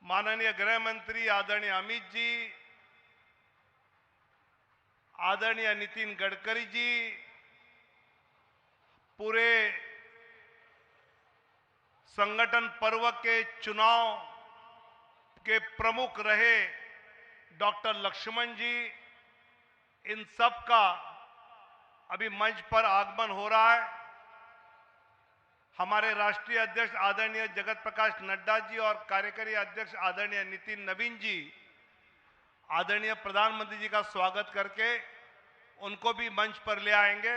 माननीय गृह मंत्री आदरणीय अमित जी, आदरणीय नितिन गडकरी जी, पूरे संगठन पर्व के चुनाव के प्रमुख रहे डॉक्टर लक्ष्मण जी, इन सब का अभी मंच पर आगमन हो रहा है। हमारे राष्ट्रीय अध्यक्ष आदरणीय जगत प्रकाश नड्डा जी और कार्यकारी अध्यक्ष आदरणीय नितिन नवीन जी आदरणीय प्रधानमंत्री जी का स्वागत करके उनको भी मंच पर ले आएंगे।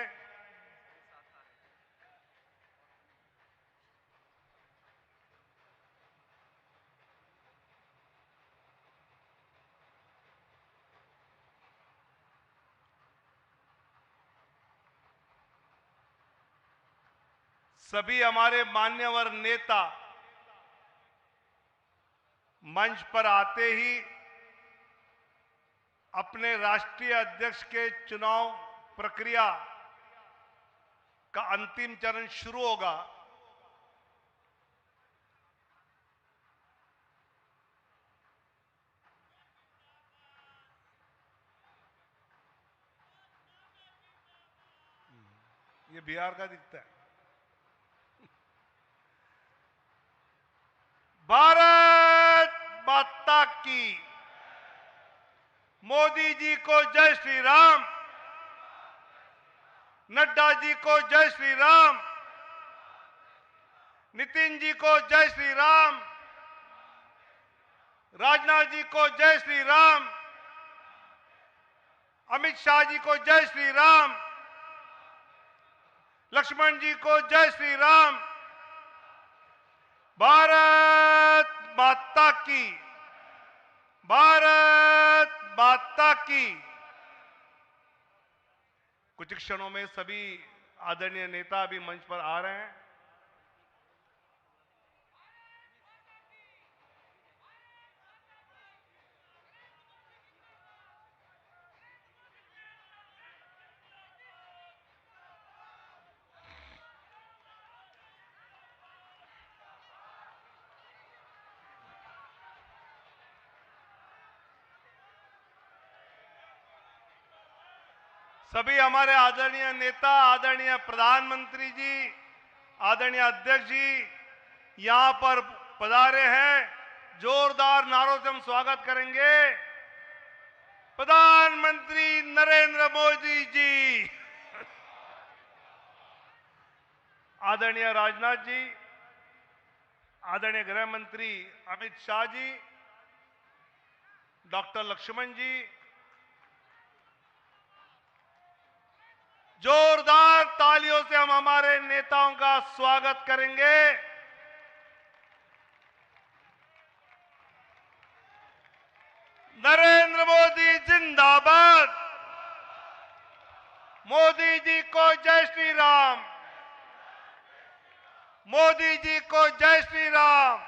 सभी हमारे मान्यवर नेता मंच पर आते ही अपने राष्ट्रीय अध्यक्ष के चुनाव प्रक्रिया का अंतिम चरण शुरू होगा। ये बिहार का दिखता है। भारत माता की, मोदी जी को जय श्री राम, नड्डा जी को जय श्री राम, नितिन जी को जय श्री राम, राजनाथ जी को जय श्री राम, अमित शाह जी को जय श्री राम, लक्ष्मण जी को जय श्री राम। भारत माता की, भारत माता की। कुछ क्षणों में सभी आदरणीय नेता भी मंच पर आ रहे हैं। सभी हमारे आदरणीय नेता, आदरणीय प्रधानमंत्री जी, आदरणीय अध्यक्ष जी यहां पर पधारे हैं। जोरदार नारों से हम स्वागत करेंगे। प्रधानमंत्री नरेंद्र मोदी जी, आदरणीय राजनाथ जी, आदरणीय गृह मंत्री अमित शाह जी, डॉक्टर लक्ष्मण जी, जोरदार तालियों से हम हमारे नेताओं का स्वागत करेंगे। नरेंद्र मोदी जिंदाबाद, मोदी जी को जय श्री राम, मोदी जी को जय श्री राम।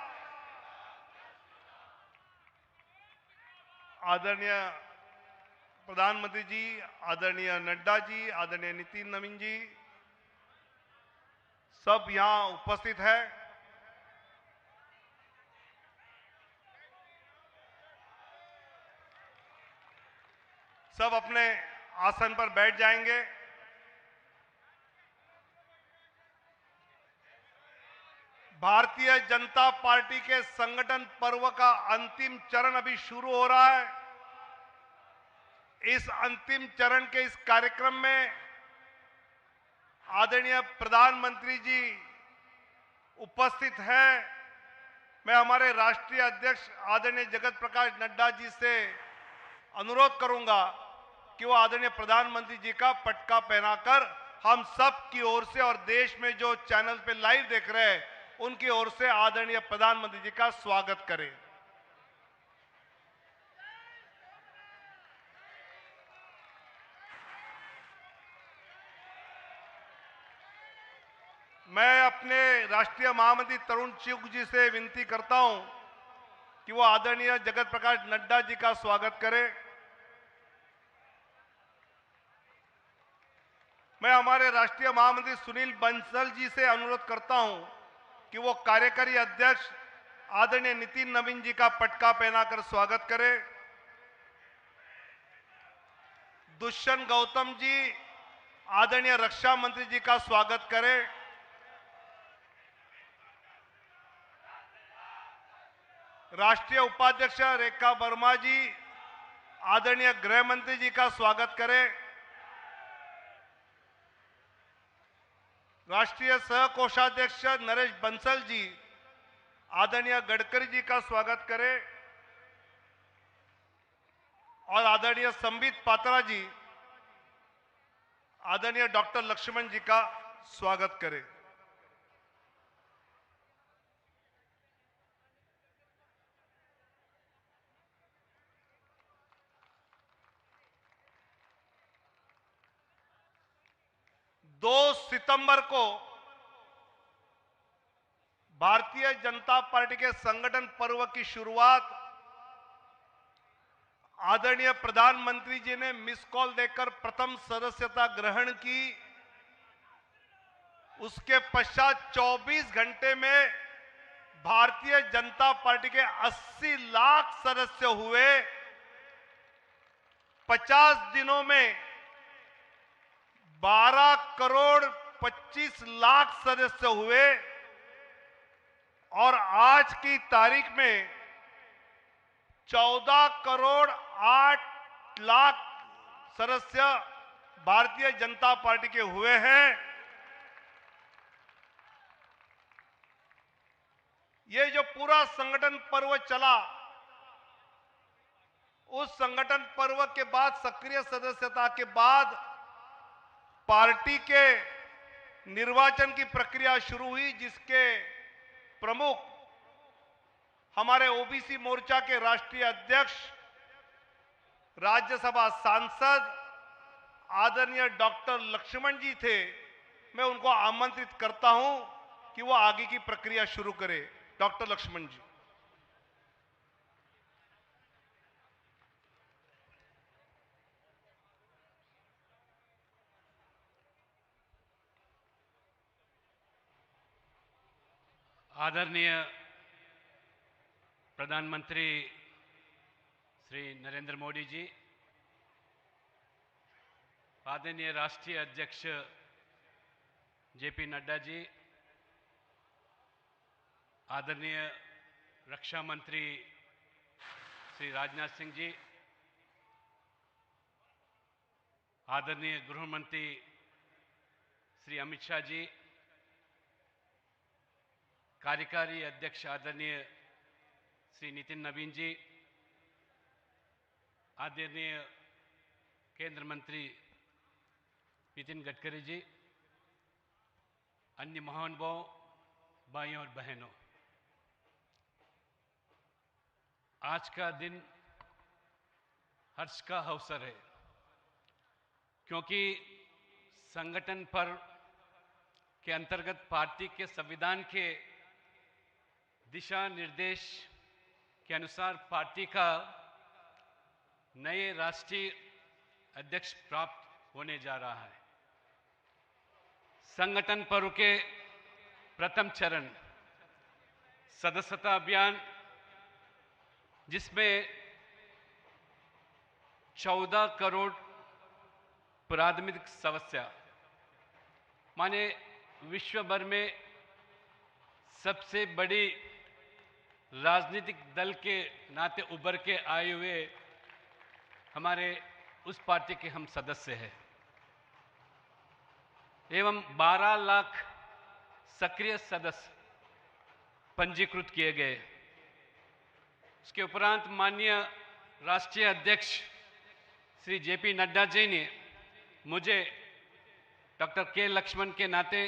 आदरणीय प्रधानमंत्री जी, आदरणीय नड्डा जी, आदरणीय नितिन नवीन जी सब यहां उपस्थित है। सब अपने आसन पर बैठ जाएंगे। भारतीय जनता पार्टी के संगठन पर्व का अंतिम चरण अभी शुरू हो रहा है। इस अंतिम चरण के इस कार्यक्रम में आदरणीय प्रधानमंत्री जी उपस्थित हैं। मैं हमारे राष्ट्रीय अध्यक्ष आदरणीय जगत प्रकाश नड्डा जी से अनुरोध करूंगा कि वो आदरणीय प्रधानमंत्री जी का पटका पहनाकर हम सब की ओर से और देश में जो चैनल पे लाइव देख रहे हैं उनकी ओर से आदरणीय प्रधानमंत्री जी का स्वागत करें। मैं अपने राष्ट्रीय महामंत्री तरुण चुग जी से विनती करता हूं कि वो आदरणीय जगत प्रकाश नड्डा जी का स्वागत करें। मैं हमारे राष्ट्रीय महामंत्री सुनील बंसल जी से अनुरोध करता हूं कि वो कार्यकारी अध्यक्ष आदरणीय नितिन नवीन जी का पटका पहनाकर स्वागत करें। दुष्यंत गौतम जी आदरणीय रक्षा मंत्री जी का स्वागत करें। राष्ट्रीय उपाध्यक्ष रेखा वर्मा जी आदरणीय गृह मंत्री जी का स्वागत करें। राष्ट्रीय सह कोषाध्यक्ष नरेश बंसल जी आदरणीय गडकरी जी का स्वागत करें और आदरणीय संबित पात्रा जी आदरणीय डॉक्टर लक्ष्मण जी का स्वागत करें। दो सितंबर को भारतीय जनता पार्टी के संगठन पर्व की शुरुआत आदरणीय प्रधानमंत्री जी ने मिस कॉल देकर प्रथम सदस्यता ग्रहण की। उसके पश्चात 24 घंटे में भारतीय जनता पार्टी के 80 लाख सदस्य हुए। 50 दिनों में 12 करोड़ 25 लाख सदस्य हुए और आज की तारीख में 14 करोड़ 8 लाख सदस्य भारतीय जनता पार्टी के हुए हैं। ये जो पूरा संगठन पर्व चला, उस संगठन पर्व के बाद सक्रिय सदस्यता के बाद पार्टी के निर्वाचन की प्रक्रिया शुरू हुई, जिसके प्रमुख हमारे ओबीसी मोर्चा के राष्ट्रीय अध्यक्ष राज्यसभा सांसद आदरणीय डॉक्टर लक्ष्मण जी थे। मैं उनको आमंत्रित करता हूं कि वो आगे की प्रक्रिया शुरू करें। डॉक्टर लक्ष्मण जी। आदरणीय प्रधानमंत्री श्री नरेंद्र मोदी जी, आदरणीय राष्ट्रीय अध्यक्ष जेपी नड्डा जी, आदरणीय रक्षा मंत्री श्री राजनाथ सिंह जी, आदरणीय गृह मंत्री श्री अमित शाह जी, कार्यकारी अध्यक्ष आदरणीय श्री नितिन नवीन जी, आदरणीय केंद्र मंत्री नितिन गडकरी जी, अन्य महानुभावों, भाइयों और बहनों, आज का दिन हर्ष का अवसर है, क्योंकि संगठन पर्व के अंतर्गत पार्टी के संविधान के दिशा निर्देश के अनुसार पार्टी का नए राष्ट्रीय अध्यक्ष प्राप्त होने जा रहा है। संगठन पर्व के प्रथम चरण सदस्यता अभियान, जिसमें 14 करोड़ प्राथमिक सदस्य माने विश्व भर में सबसे बड़ी राजनीतिक दल के नाते उभर के आए हुए हमारे उस पार्टी के हम सदस्य हैं, एवं 12 लाख सक्रिय सदस्य पंजीकृत किए गए। इसके उपरांत माननीय राष्ट्रीय अध्यक्ष श्री जेपी नड्डा जी ने मुझे डॉक्टर के लक्ष्मण के नाते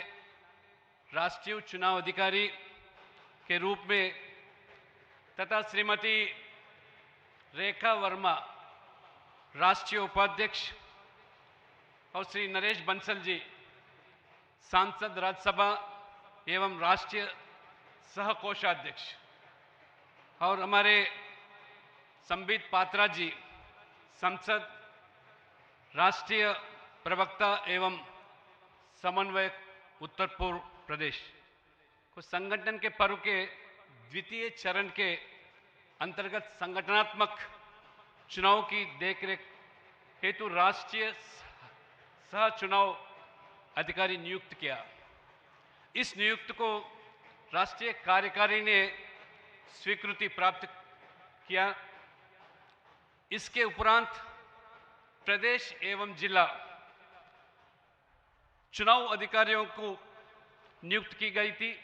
राष्ट्रीय चुनाव अधिकारी के रूप में तथा श्रीमती रेखा वर्मा राष्ट्रीय उपाध्यक्ष और श्री नरेश बंसल जी सांसद राज्यसभा एवं राष्ट्रीय सह कोषाध्यक्ष और हमारे संबित पात्रा जी संसद राष्ट्रीय प्रवक्ता एवं समन्वयक उत्तर पूर्व प्रदेश को संगठन के पर्व के द्वितीय चरण के अंतर्गत संगठनात्मक चुनाव की देखरेख हेतु राष्ट्रीय सह चुनाव अधिकारी नियुक्त किया। इस नियुक्त को राष्ट्रीय कार्यकारी ने स्वीकृति प्राप्त किया। इसके उपरांत प्रदेश एवं जिला चुनाव अधिकारियों को नियुक्त की गई थी।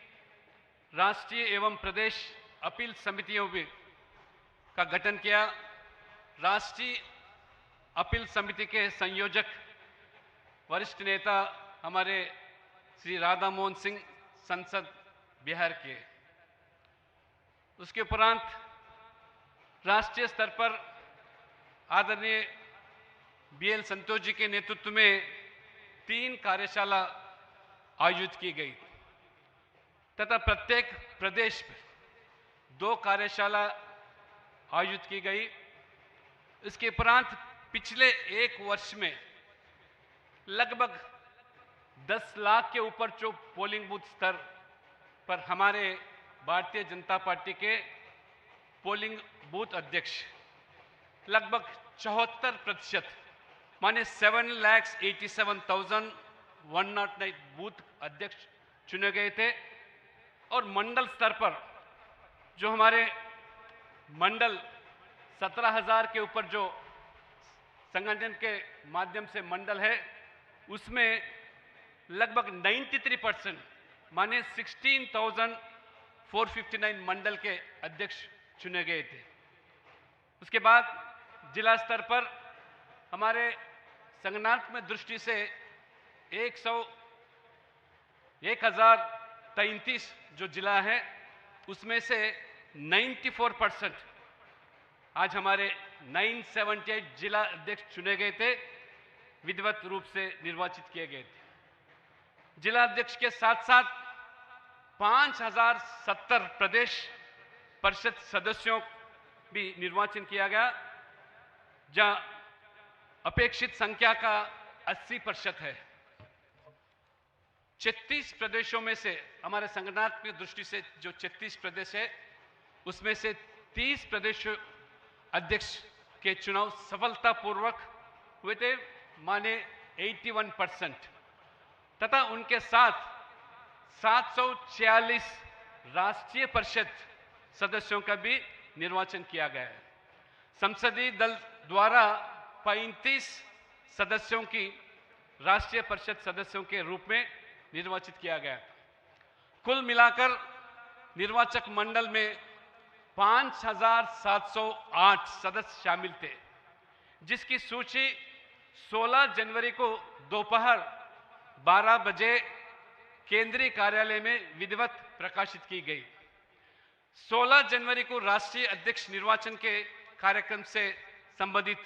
राष्ट्रीय एवं प्रदेश अपील समितियों का गठन किया। राष्ट्रीय अपील समिति के संयोजक वरिष्ठ नेता हमारे श्री राधा मोहन सिंह, संसद बिहार के। उसके उपरांत राष्ट्रीय स्तर पर आदरणीय BL संतोष जी के नेतृत्व में 3 कार्यशाला आयोजित की गई तथा प्रत्येक प्रदेश में 2 कार्यशाला आयोजित की गई। इसके उपरांत पिछले 1 वर्ष में लगभग 10 लाख के ऊपर जो पोलिंग बूथ स्तर पर हमारे भारतीय जनता पार्टी के पोलिंग बूथ अध्यक्ष लगभग 74% माने 7,87,109 बूथ अध्यक्ष चुने गए थे। और मंडल स्तर पर जो हमारे मंडल 17,000 के ऊपर जो संगठन के माध्यम से मंडल है, उसमें लगभग 93% माने 16,459 मंडल के अध्यक्ष चुने गए थे। उसके बाद जिला स्तर पर हमारे संगठनात्मक दृष्टि से 1,033 जो जिला है, उसमें से 94% आज हमारे 978 जिला अध्यक्ष चुने गए थे, विधिवत रूप से निर्वाचित किए गए थे। जिला अध्यक्ष के साथ साथ 5,070 प्रदेश परिषद सदस्यों भी निर्वाचन किया गया, जहां अपेक्षित संख्या का 80% है। 36 प्रदेशों में से हमारे संगठनात्मक दृष्टि से जो 36 प्रदेश है, उसमें से 30 प्रदेश अध्यक्ष के चुनाव सफलतापूर्वक हुए थे, माने 81%, तथा उनके साथ 746 राष्ट्रीय परिषद सदस्यों का भी निर्वाचन किया गया है। संसदीय दल द्वारा 35 सदस्यों की राष्ट्रीय परिषद सदस्यों के रूप में निर्वाचित किया गया। कुल मिलाकर निर्वाचक मंडल में 5,708 सदस्य शामिल थे, जिसकी सूची 16 जनवरी को दोपहर 12 बजे केंद्रीय कार्यालय में विधिवत प्रकाशित की गई। 16 जनवरी को राष्ट्रीय अध्यक्ष निर्वाचन के कार्यक्रम से संबंधित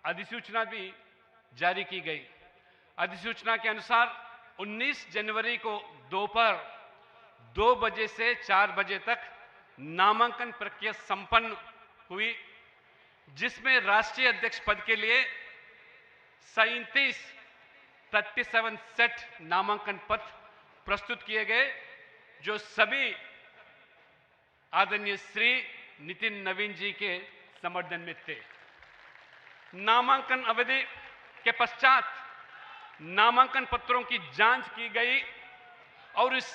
अधिसूचना भी जारी की गई। अधिसूचना के अनुसार 19 जनवरी को दोपहर 2 बजे से 4 बजे तक नामांकन प्रक्रिया संपन्न हुई, जिसमें राष्ट्रीय अध्यक्ष पद के लिए 37 सेट नामांकन पत्र प्रस्तुत किए गए, जो सभी आदरणीय श्री नितिन नवीन जी के समर्थन में थे। नामांकन अवधि के पश्चात नामांकन पत्रों की जांच की गई और इस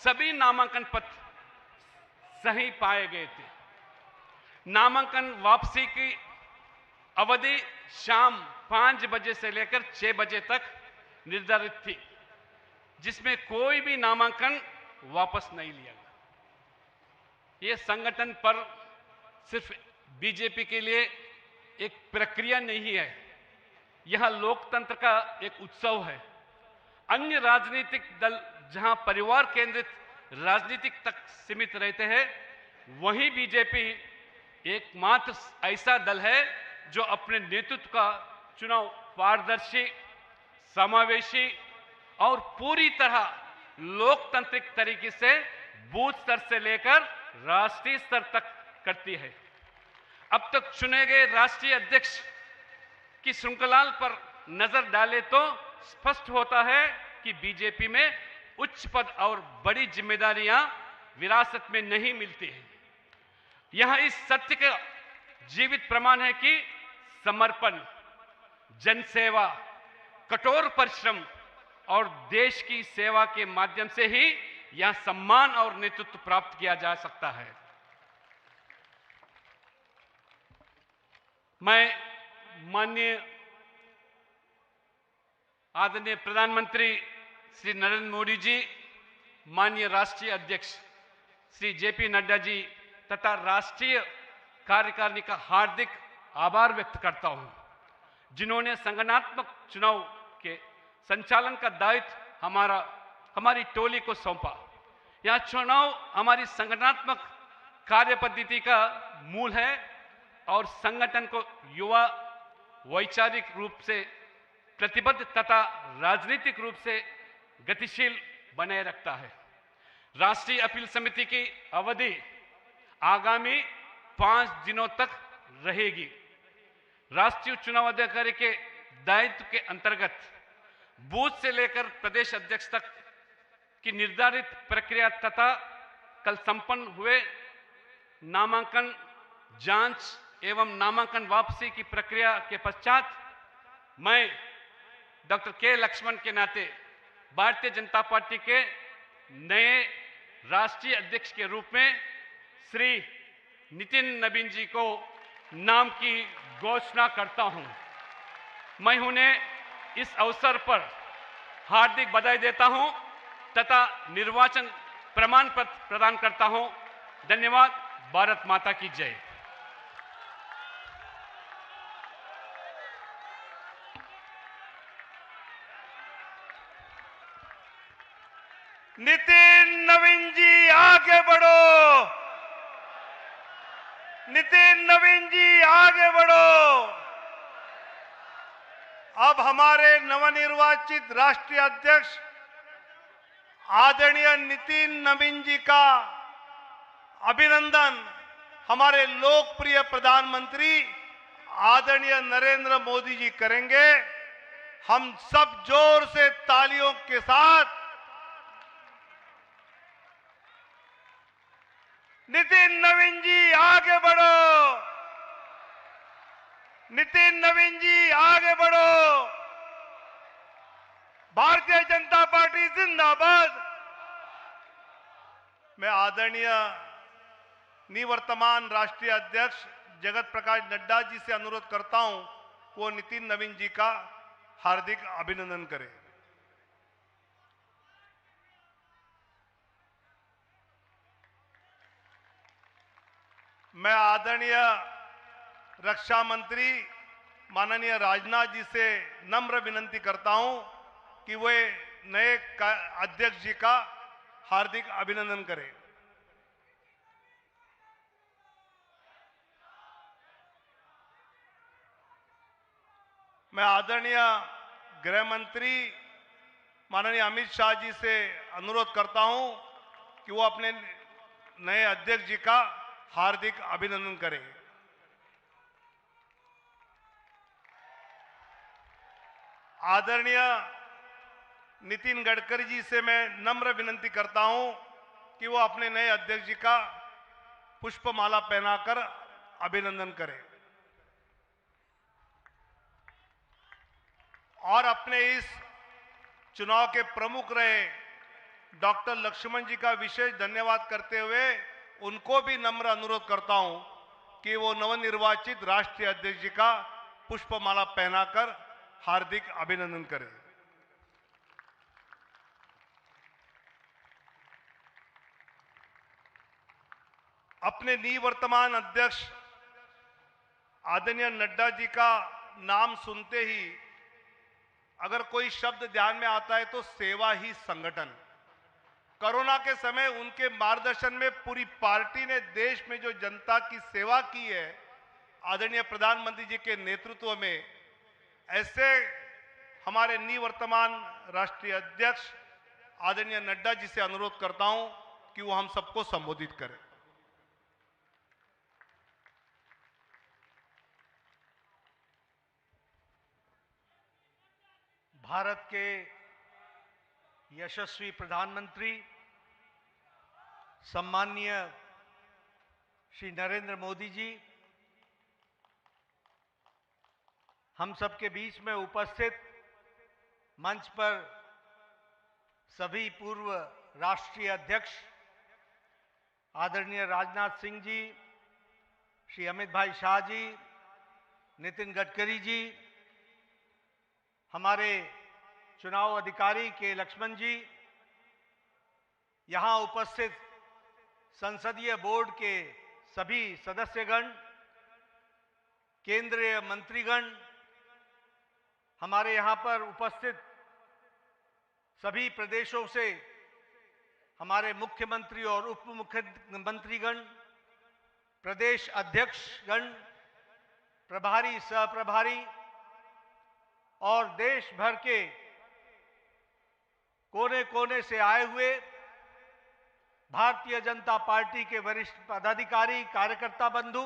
सभी नामांकन पत्र सही पाए गए थे। नामांकन वापसी की अवधि शाम 5 बजे से लेकर 6 बजे तक निर्धारित थी, जिसमें कोई भी नामांकन वापस नहीं लिया गया। यह संगठन पर सिर्फ बीजेपी के लिए एक प्रक्रिया नहीं है, यह लोकतंत्र का एक उत्सव है। अन्य राजनीतिक दल जहां परिवार केंद्रित राजनीतिक तक सीमित रहते हैं, वहीं बीजेपी एकमात्र ऐसा दल है जो अपने नेतृत्व का चुनाव पारदर्शी, समावेशी और पूरी तरह लोकतांत्रिक तरीके से बूथ स्तर से लेकर राष्ट्रीय स्तर तक करती है। अब तक चुने गए राष्ट्रीय अध्यक्ष की श्रृंखला पर नजर डाले तो स्पष्ट होता है कि बीजेपी में उच्च पद और बड़ी जिम्मेदारियां विरासत में नहीं मिलती हैं। यह इस सत्य का जीवित प्रमाण है कि समर्पण, जनसेवा, कठोर परिश्रम और देश की सेवा के माध्यम से ही यह सम्मान और नेतृत्व प्राप्त किया जा सकता है। मैं माननीय आदरणीय प्रधानमंत्री श्री नरेंद्र मोदी जी, माननीय राष्ट्रीय अध्यक्ष श्री जेपी नड्डा जी तथा राष्ट्रीय कार्यकारिणी का हार्दिक आभार व्यक्त करता हूं, जिन्होंने संगठनात्मक चुनाव के संचालन का दायित्व हमारी टोली को सौंपा। यह चुनाव हमारी संगठनात्मक कार्य पद्धति का मूल है और संगठन को युवा, वैचारिक रूप से प्रतिबद्ध तथा राजनीतिक रूप से गतिशील बनाए रखता है। राष्ट्रीय अपील समिति की अवधि आगामी 5 दिनों तक रहेगी। राष्ट्रीय चुनाव अधिकारी के दायित्व के अंतर्गत बूथ से लेकर प्रदेश अध्यक्ष तक की निर्धारित प्रक्रिया तथा कल संपन्न हुए नामांकन जांच एवं नामांकन वापसी की प्रक्रिया के पश्चात मैं डॉक्टर के लक्ष्मण के नाते भारतीय जनता पार्टी के नए राष्ट्रीय अध्यक्ष के रूप में श्री नितिन नवीन जी को नाम की घोषणा करता हूं। मैं उन्हें इस अवसर पर हार्दिक बधाई देता हूं तथा निर्वाचन प्रमाण पत्र प्रदान करता हूं। धन्यवाद। भारत माता की जय। नितिन नवीन जी आगे बढ़ो, नितिन नवीन जी आगे बढ़ो। अब हमारे नवनिर्वाचित राष्ट्रीय अध्यक्ष आदरणीय नितिन नवीन जी का अभिनंदन हमारे लोकप्रिय प्रधानमंत्री आदरणीय नरेंद्र मोदी जी करेंगे। हम सब जोर से तालियों के साथ नितिन नवीन जी आगे बढ़ो, नितिन नवीन जी आगे बढ़ो। भारतीय जनता पार्टी जिंदाबाद। मैं आदरणीय निवर्तमान राष्ट्रीय अध्यक्ष जगत प्रकाश नड्डा जी से अनुरोध करता हूं वो नितिन नवीन जी का हार्दिक अभिनंदन करें। मैं आदरणीय रक्षा मंत्री माननीय राजनाथ जी से नम्र विनंती करता हूं कि वे नए अध्यक्ष जी का हार्दिक अभिनंदन करें। मैं आदरणीय गृह मंत्री माननीय अमित शाह जी से अनुरोध करता हूं कि वो अपने नए अध्यक्ष जी का हार्दिक अभिनंदन करें। आदरणीय नितिन गडकरी जी से मैं नम्र विनंती करता हूं कि वो अपने नए अध्यक्ष जी का पुष्पमाला पहनाकर अभिनंदन करें। और अपने इस चुनाव के प्रमुख रहे डॉक्टर लक्ष्मण जी का विशेष धन्यवाद करते हुए उनको भी नम्र अनुरोध करता हूं कि वो नवनिर्वाचित राष्ट्रीय अध्यक्ष जी का पुष्पमाला पहनाकर हार्दिक अभिनंदन करें। अपने निवर्तमान अध्यक्ष आदरणीय नड्डा जी का नाम सुनते ही अगर कोई शब्द ध्यान में आता है तो सेवा ही संगठन। कोरोना के समय उनके मार्गदर्शन में पूरी पार्टी ने देश में जो जनता की सेवा की है, आदरणीय प्रधानमंत्री जी के नेतृत्व में, ऐसे हमारे निवर्तमान राष्ट्रीय अध्यक्ष आदरणीय नड्डा जी से अनुरोध करता हूं कि वो हम सबको संबोधित करें। भारत के यशस्वी प्रधानमंत्री सम्माननीय श्री नरेंद्र मोदी जी, हम सबके बीच में उपस्थित मंच पर सभी पूर्व राष्ट्रीय अध्यक्ष आदरणीय राजनाथ सिंह जी, श्री अमित भाई शाह जी, नितिन गडकरी जी, हमारे चुनाव अधिकारी के लक्ष्मण जी, यहाँ उपस्थित संसदीय बोर्ड के सभी सदस्यगण, केंद्रीय मंत्रीगण, हमारे यहाँ पर उपस्थित सभी प्रदेशों से हमारे मुख्यमंत्री और उप मुख्यमंत्रीगण, प्रदेश अध्यक्षगण, प्रभारी, सहप्रभारी और देश भर के कोने कोने से आए हुए भारतीय जनता पार्टी के वरिष्ठ पदाधिकारी, कार्यकर्ता बंधु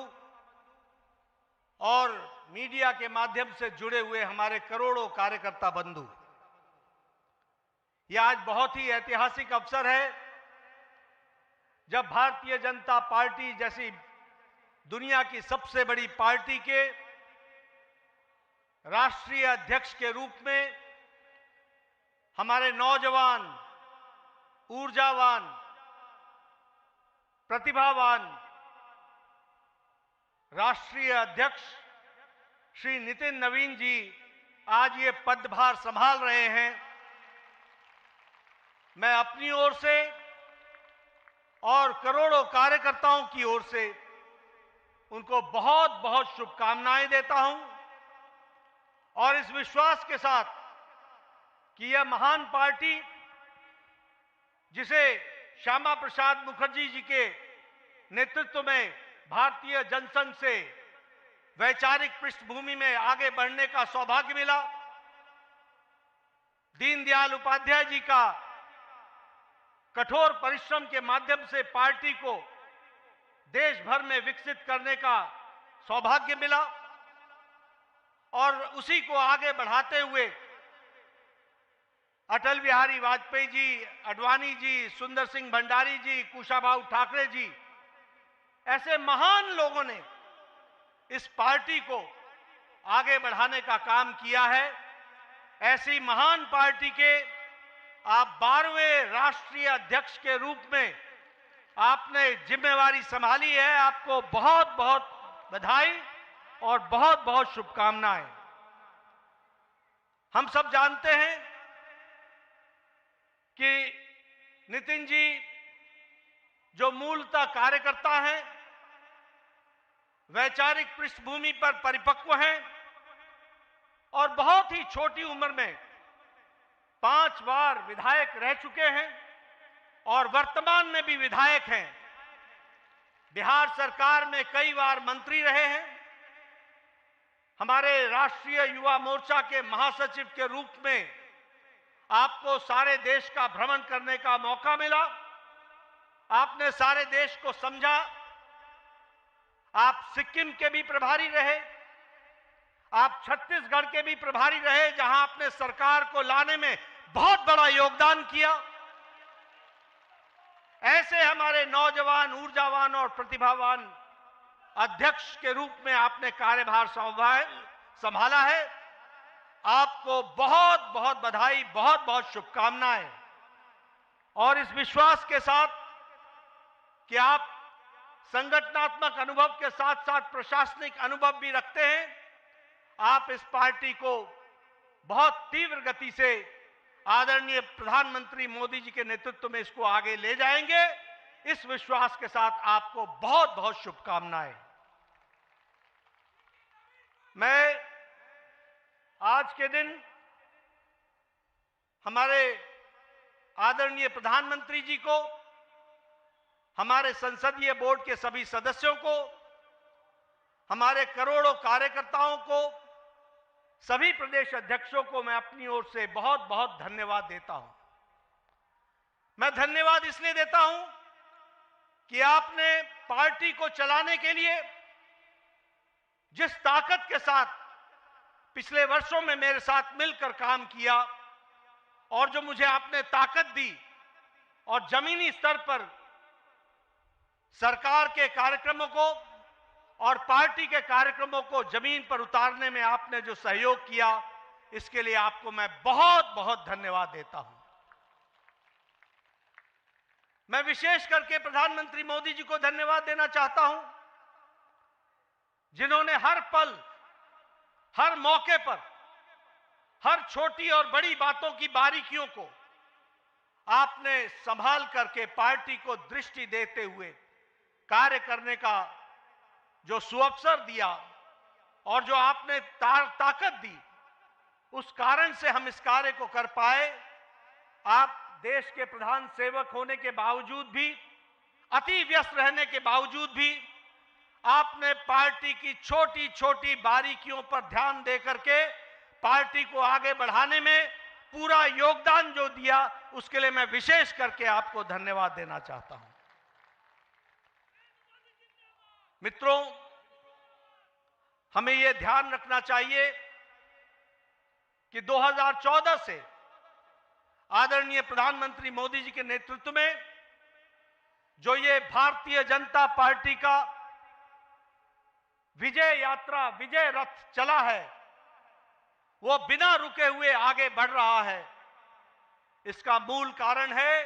और मीडिया के माध्यम से जुड़े हुए हमारे करोड़ों कार्यकर्ता बंधु, यह आज बहुत ही ऐतिहासिक अवसर है जब भारतीय जनता पार्टी जैसी दुनिया की सबसे बड़ी पार्टी के राष्ट्रीय अध्यक्ष के रूप में हमारे नौजवान, ऊर्जावान, प्रतिभावान राष्ट्रीय अध्यक्ष श्री नितिन नवीन जी आज ये पदभार संभाल रहे हैं। मैं अपनी ओर से और करोड़ों कार्यकर्ताओं की ओर से उनको बहुत बहुत शुभकामनाएं देता हूं और इस विश्वास के साथ कि यह महान पार्टी, जिसे श्यामा प्रसाद मुखर्जी जी के नेतृत्व में भारतीय जनसंघ से वैचारिक पृष्ठभूमि में आगे बढ़ने का सौभाग्य मिला, दीनदयाल उपाध्याय जी का कठोर परिश्रम के माध्यम से पार्टी को देश भर में विकसित करने का सौभाग्य मिला और उसी को आगे बढ़ाते हुए अटल बिहारी वाजपेयी जी, अडवाणी जी, सुंदर सिंह भंडारी जी, कुशाभाऊ ठाकरे जी, ऐसे महान लोगों ने इस पार्टी को आगे बढ़ाने का काम किया है। ऐसी महान पार्टी के आप 12वें राष्ट्रीय अध्यक्ष के रूप में आपने जिम्मेवारी संभाली है। आपको बहुत बहुत बधाई और बहुत बहुत शुभकामनाएं। हम सब जानते हैं कि नितिन जी जो मूलतः कार्यकर्ता हैं, वैचारिक पृष्ठभूमि पर परिपक्व हैं और बहुत ही छोटी उम्र में 5 बार विधायक रह चुके हैं और वर्तमान में भी विधायक हैं। बिहार सरकार में कई बार मंत्री रहे हैं। हमारे राष्ट्रीय युवा मोर्चा के महासचिव के रूप में आपको सारे देश का भ्रमण करने का मौका मिला। आपने सारे देश को समझा। आप सिक्किम के भी प्रभारी रहे, आप छत्तीसगढ़ के भी प्रभारी रहे, जहां आपने सरकार को लाने में बहुत बड़ा योगदान किया। ऐसे हमारे नौजवान, ऊर्जावान और प्रतिभावान अध्यक्ष के रूप में आपने कार्यभार संभाला है। आपको बहुत बहुत बधाई, बहुत बहुत शुभकामनाएं। और इस विश्वास के साथ कि आप संगठनात्मक अनुभव के साथ साथ प्रशासनिक अनुभव भी रखते हैं, आप इस पार्टी को बहुत तीव्र गति से आदरणीय प्रधानमंत्री मोदी जी के नेतृत्व में इसको आगे ले जाएंगे। इस विश्वास के साथ आपको बहुत बहुत शुभकामनाएं। मैं आज के दिन हमारे आदरणीय प्रधानमंत्री जी को, हमारे संसदीय बोर्ड के सभी सदस्यों को, हमारे करोड़ों कार्यकर्ताओं को, सभी प्रदेश अध्यक्षों को मैं अपनी ओर से बहुत बहुत धन्यवाद देता हूं। मैं धन्यवाद इसलिए देता हूं कि आपने पार्टी को चलाने के लिए जिस ताकत के साथ पिछले वर्षों में मेरे साथ मिलकर काम किया और जो मुझे आपने ताकत दी और जमीनी स्तर पर सरकार के कार्यक्रमों को और पार्टी के कार्यक्रमों को जमीन पर उतारने में आपने जो सहयोग किया, इसके लिए आपको मैं बहुत बहुत धन्यवाद देता हूं। मैं विशेष करके प्रधानमंत्री मोदी जी को धन्यवाद देना चाहता हूं, जिन्होंने हर पल, हर मौके पर, हर छोटी और बड़ी बातों की बारीकियों को आपने संभाल करके पार्टी को दृष्टि देते हुए कार्य करने का जो सुअवसर दिया और जो आपने ताकत दी, उस कारण से हम इस कार्य को कर पाए। आप देश के प्रधान सेवक होने के बावजूद भी, अति व्यस्त रहने के बावजूद भी, आपने पार्टी की छोटी छोटी बारीकियों पर ध्यान देकर के पार्टी को आगे बढ़ाने में पूरा योगदान जो दिया, उसके लिए मैं विशेष करके आपको धन्यवाद देना चाहता हूं। मित्रों, हमें यह ध्यान रखना चाहिए कि 2014 से आदरणीय प्रधानमंत्री मोदी जी के नेतृत्व में जो ये भारतीय जनता पार्टी का विजय यात्रा, विजय रथ चला है, वो बिना रुके हुए आगे बढ़ रहा है। इसका मूल कारण है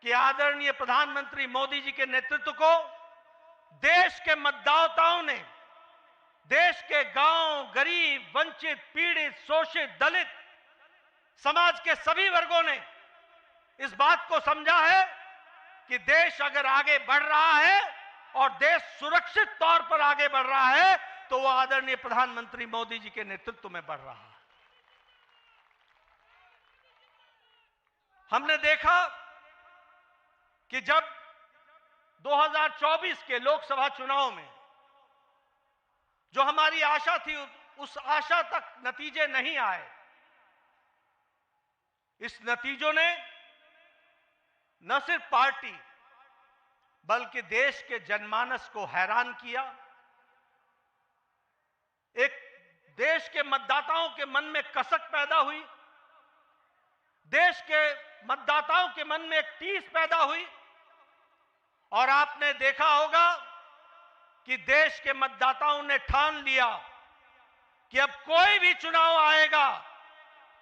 कि आदरणीय प्रधानमंत्री मोदी जी के नेतृत्व को देश के मतदाताओं ने, देश के गांव, गरीब, वंचित, पीड़ित, शोषित, दलित समाज के सभी वर्गों ने इस बात को समझा है कि देश अगर आगे बढ़ रहा है और देश सुरक्षित तौर पर आगे बढ़ रहा है, तो वो आदरणीय प्रधानमंत्री मोदी जी के नेतृत्व में बढ़ रहा है। हमने देखा कि जब 2024 के लोकसभा चुनाव में जो हमारी आशा थी, उस आशा तक नतीजे नहीं आए। इस नतीजों ने न सिर्फ पार्टी बल्कि देश के जनमानस को हैरान किया। एक देश के मतदाताओं के मन में कसक पैदा हुई, देश के मतदाताओं के मन में एक टीस पैदा हुई, और आपने देखा होगा कि देश के मतदाताओं ने ठान लिया कि अब कोई भी चुनाव आएगा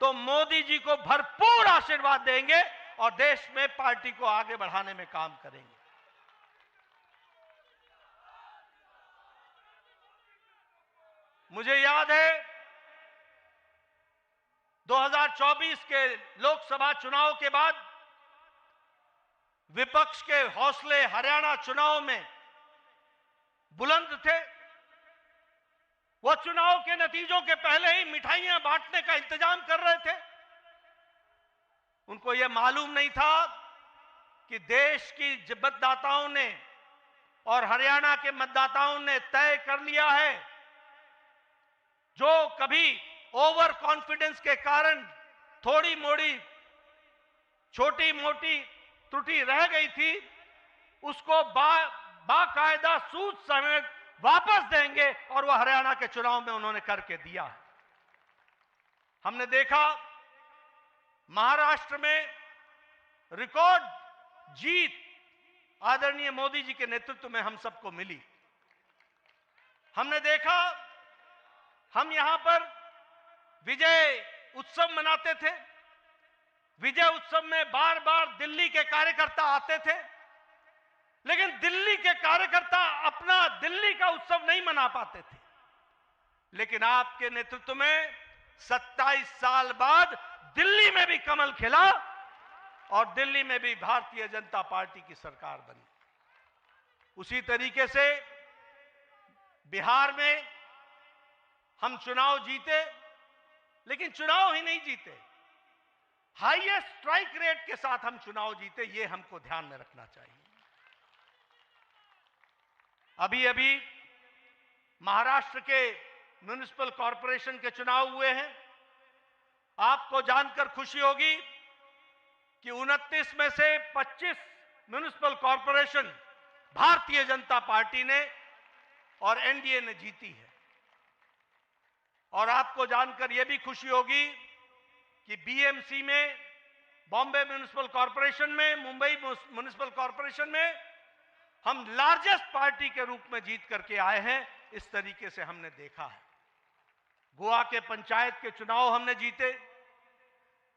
तो मोदी जी को भरपूर आशीर्वाद देंगे और देश में पार्टी को आगे बढ़ाने में काम करेंगे। मुझे याद है 2024 के लोकसभा चुनाव के बाद विपक्ष के हौसले हरियाणा चुनाव में बुलंद थे। वो चुनाव के नतीजों के पहले ही मिठाइयां बांटने का इंतजाम कर रहे थे। उनको यह मालूम नहीं था कि देश की मतदाताओं ने और हरियाणा के मतदाताओं ने तय कर लिया है, जो कभी ओवर कॉन्फिडेंस के कारण थोड़ी मोड़ी छोटी मोटी त्रुटि रह गई थी, उसको बाकायदा सूद समेत वापस देंगे, और वह हरियाणा के चुनाव में उन्होंने करके दिया है। हमने देखा महाराष्ट्र में रिकॉर्ड जीत आदरणीय मोदी जी के नेतृत्व में हम सबको मिली। हमने देखा हम यहां पर विजय उत्सव मनाते थे। विजय उत्सव में बार बार दिल्ली के कार्यकर्ता आते थे, लेकिन दिल्ली के कार्यकर्ता अपना दिल्ली का उत्सव नहीं मना पाते थे। लेकिन आपके नेतृत्व में 27 साल बाद दिल्ली में भी कमल खिला और दिल्ली में भी भारतीय जनता पार्टी की सरकार बनी। उसी तरीके से बिहार में हम चुनाव जीते, लेकिन चुनाव ही नहीं जीते, हाईएस्ट स्ट्राइक रेट के साथ हम चुनाव जीते। ये हमको ध्यान में रखना चाहिए। अभी अभी महाराष्ट्र के म्युनिसिपल कॉरपोरेशन के चुनाव हुए हैं। आपको जानकर खुशी होगी कि 29 में से 25 municipal corporation Bharatiya Janata party ने और एनडीए ने जीती है। और आपको जानकर यह भी खुशी होगी कि बीएमसी में, बॉम्बे म्युनिसिपल कॉरपोरेशन में, मुंबई म्युनिसिपल कॉरपोरेशन में हम लार्जेस्ट पार्टी के रूप में जीत करके आए हैं। इस तरीके से हमने देखा है। गोवा के पंचायत के चुनाव हमने जीते।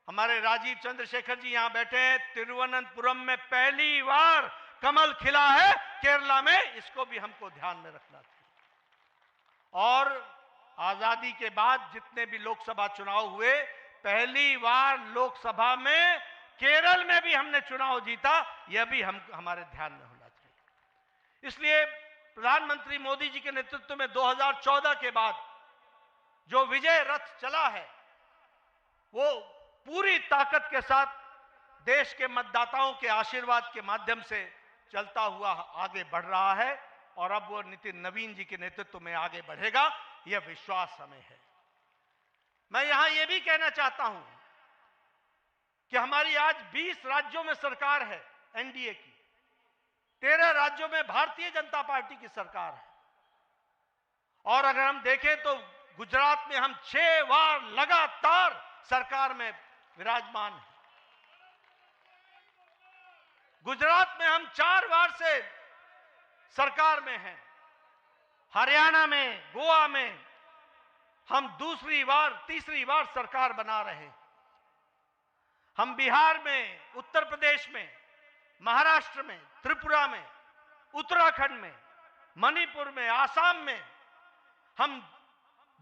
हमारे राजीव चंद्रशेखर जी यहां बैठे हैं। तिरुवनंतपुरम में पहली बार कमल खिला है, केरला में, इसको भी हमको ध्यान में रखना चाहिए। और आजादी के बाद जितने भी लोकसभा चुनाव हुए, पहली बार लोकसभा में केरल में भी हमने चुनाव जीता। यह भी हमारे ध्यान में होना चाहिए। इसलिए प्रधानमंत्री मोदी जी के नेतृत्व में 2014 के बाद जो विजय रथ चला है, वो पूरी ताकत के साथ देश के मतदाताओं के आशीर्वाद के माध्यम से चलता हुआ आगे बढ़ रहा है। और अब वो नितिन नवीन जी के नेतृत्व में आगे बढ़ेगा, यह विश्वास हमें है। मैं यहां यह भी कहना चाहता हूं कि हमारी आज 20 राज्यों में सरकार है एनडीए की, 13 राज्यों में भारतीय जनता पार्टी की सरकार है। और अगर हम देखें तो गुजरात में हम 6 बार लगातार सरकार में विराजमान हैं। गुजरात में हम 4 बार से सरकार में हैं। हरियाणा में, गोवा में हम दूसरी बार, तीसरी बार सरकार बना रहे हैं। हम बिहार में, उत्तर प्रदेश में, महाराष्ट्र में, त्रिपुरा में, उत्तराखंड में, मणिपुर में, आसाम में हम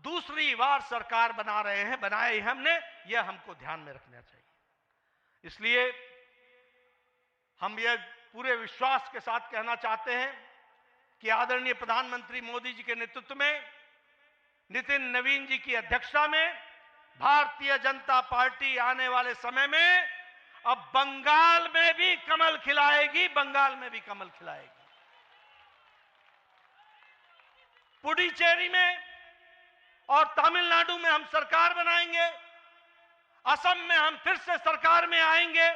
दूसरी बार सरकार बना रहे हैं, बनाई हमने। यह हमको ध्यान में रखना चाहिए। इसलिए हम यह पूरे विश्वास के साथ कहना चाहते हैं कि आदरणीय प्रधानमंत्री मोदी जी के नेतृत्व में, नितिन नवीन जी की अध्यक्षता में भारतीय जनता पार्टी आने वाले समय में अब बंगाल में भी कमल खिलाएगी, बंगाल में भी कमल खिलाएगी। पुडुचेरी में और तमिलनाडु में हम सरकार बनाएंगे। असम में हम फिर से सरकार में आएंगे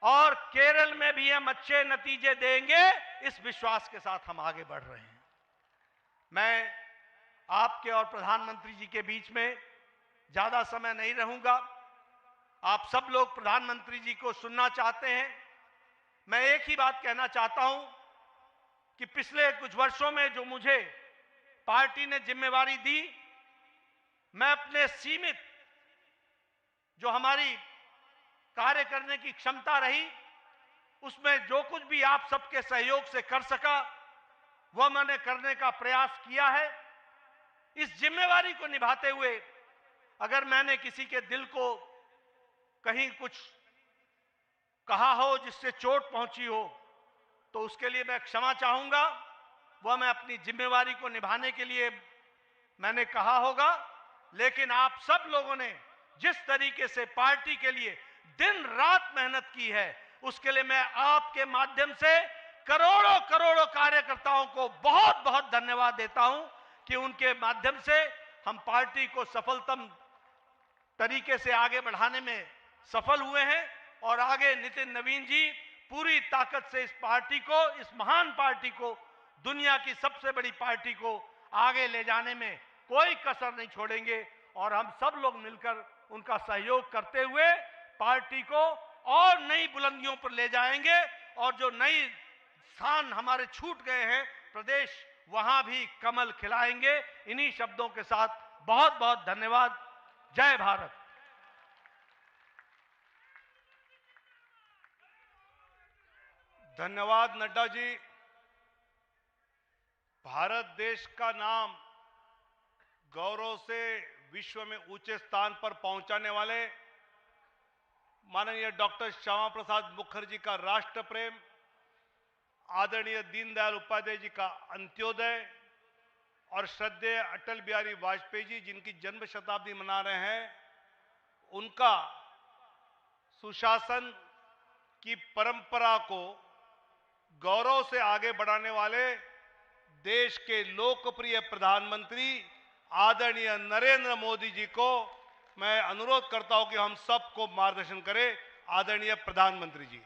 और केरल में भी हम अच्छे नतीजे देंगे। इस विश्वास के साथ हम आगे बढ़ रहे हैं। मैं आपके और प्रधानमंत्री जी के बीच में ज्यादा समय नहीं रहूंगा। आप सब लोग प्रधानमंत्री जी को सुनना चाहते हैं। मैं एक ही बात कहना चाहता हूं कि पिछले कुछ वर्षों में जो मुझे पार्टी ने जिम्मेवारी दी, मैं अपने सीमित जो हमारी कार्य करने की क्षमता रही, उसमें जो कुछ भी आप सबके सहयोग से कर सका, वह मैंने करने का प्रयास किया है। इस जिम्मेवारी को निभाते हुए अगर मैंने किसी के दिल को कहीं कुछ कहा हो जिससे चोट पहुंची हो, तो उसके लिए मैं क्षमा चाहूंगा। वह मैं अपनी जिम्मेवारी को निभाने के लिए मैंने कहा होगा। लेकिन आप सब लोगों ने जिस तरीके से पार्टी के लिए दिन रात मेहनत की है, उसके लिए मैं आपके माध्यम से करोड़ों करोड़ों कार्यकर्ताओं को बहुत बहुत धन्यवाद देता हूं कि उनके माध्यम से हम पार्टी को सफलतम तरीके से आगे बढ़ाने में सफल हुए हैं। और आगे नितिन नवीन जी पूरी ताकत से इस पार्टी को, इस महान पार्टी को, दुनिया की सबसे बड़ी पार्टी को आगे ले जाने में कोई कसर नहीं छोड़ेंगे। और हम सब लोग मिलकर उनका सहयोग करते हुए पार्टी को और नई बुलंदियों पर ले जाएंगे। और जो नई स्थान हमारे छूट गए हैं प्रदेश, वहां भी कमल खिलाएंगे। इन्हीं शब्दों के साथ बहुत बहुत धन्यवाद। जय भारत। धन्यवाद नड्डा जी। भारत देश का नाम गौरव से विश्व में ऊंचे स्थान पर पहुंचाने वाले माननीय डॉक्टर श्यामा प्रसाद मुखर्जी का राष्ट्र प्रेम, आदरणीय दीनदयाल उपाध्याय जी का अंत्योदय और श्रद्धेय अटल बिहारी वाजपेयी जी जिनकी जन्म शताब्दी मना रहे हैं, उनका सुशासन की परंपरा को गौरव से आगे बढ़ाने वाले देश के लोकप्रिय प्रधानमंत्री आदरणीय नरेंद्र मोदी जी को मैं अनुरोध करता हूं कि हम सबको मार्गदर्शन करें। आदरणीय प्रधानमंत्री जी।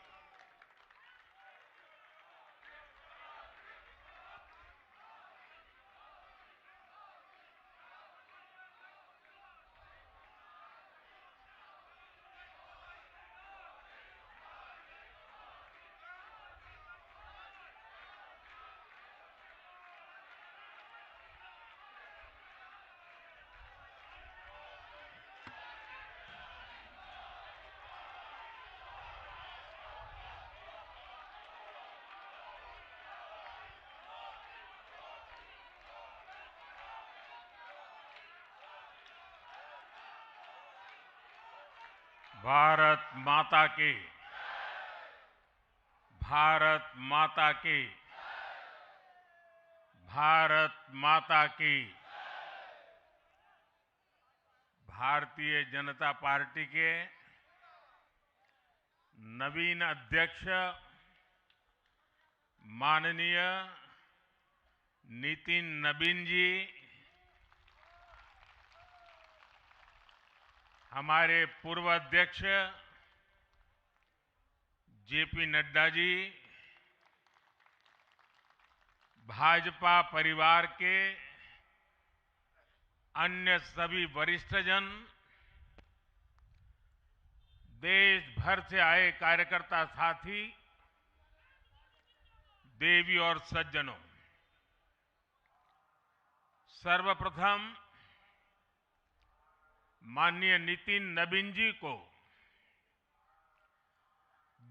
भारत माता की, भारत माता की, भारत माता की। भारतीय जनता पार्टी के नवीन अध्यक्ष माननीय नितिन नवीन जी, हमारे पूर्व अध्यक्ष जेपी नड्डा जी, भाजपा परिवार के अन्य सभी वरिष्ठजन, देश भर से आए कार्यकर्ता साथी, देवी और सज्जनों, सर्वप्रथम माननीय नितिन नवीन जी को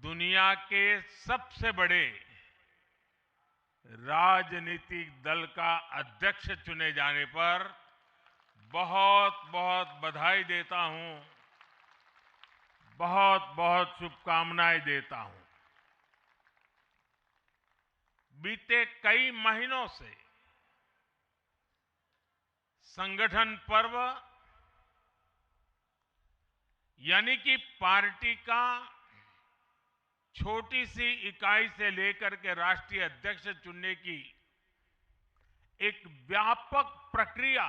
दुनिया के सबसे बड़े राजनीतिक दल का अध्यक्ष चुने जाने पर बहुत बहुत बधाई देता हूं, बहुत बहुत शुभकामनाएं देता हूं। बीते कई महीनों से संगठन पर्व यानी कि पार्टी का छोटी सी इकाई से लेकर के राष्ट्रीय अध्यक्ष चुनने की एक व्यापक प्रक्रिया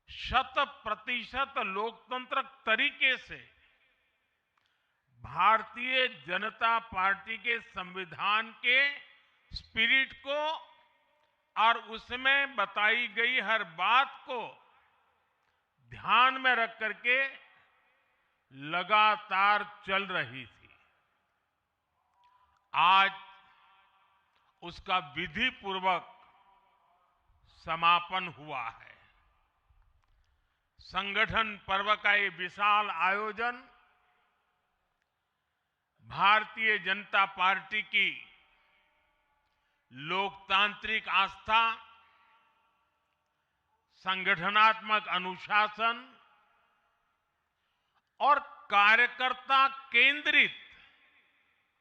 100% लोकतंत्र तरीके से भारतीय जनता पार्टी के संविधान के स्पिरिट को और उसमें बताई गई हर बात को ध्यान में रख करके लगातार चल रही थी। आज उसका विधि पूर्वक समापन हुआ है। संगठन पर्व का ये विशाल आयोजन भारतीय जनता पार्टी की लोकतांत्रिक आस्था, संगठनात्मक अनुशासन और कार्यकर्ता केंद्रित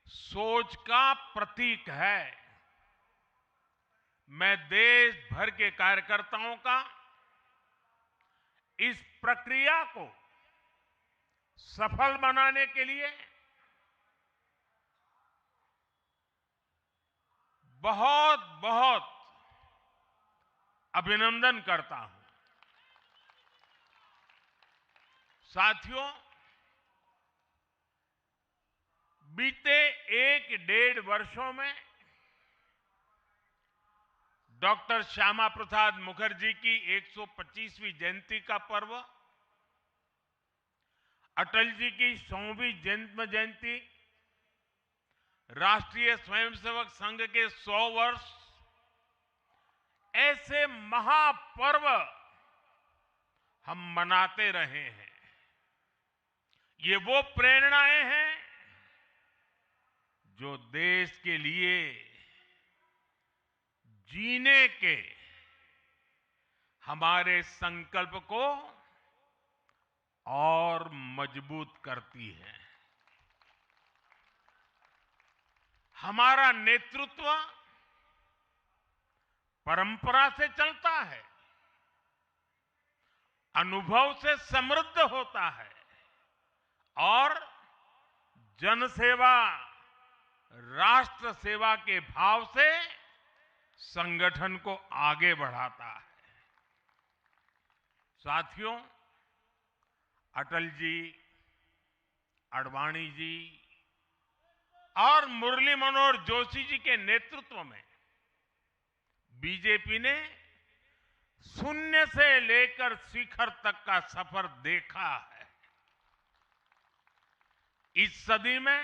सोच का प्रतीक है। मैं देश भर के कार्यकर्ताओं का इस प्रक्रिया को सफल बनाने के लिए बहुत बहुत अभिनंदन करता हूं। साथियों, बीते 1-1.5 वर्षों में डॉक्टर श्यामा प्रसाद मुखर्जी की 125वीं जयंती का पर्व, अटल जी की 100वीं जन्म जयंती, राष्ट्रीय स्वयंसेवक संघ के 100 वर्ष, ऐसे महापर्व हम मनाते रहे हैं। ये वो प्रेरणाएं हैं जो देश के लिए जीने के हमारे संकल्प को और मजबूत करती है। हमारा नेतृत्व परंपरा से चलता है, अनुभव से समृद्ध होता है और जनसेवा, राष्ट्र सेवा के भाव से संगठन को आगे बढ़ाता है। साथियों, अटल जी, आडवाणी जी और मुरली मनोहर जोशी जी के नेतृत्व में बीजेपी ने शून्य से लेकर शिखर तक का सफर देखा है। इस सदी में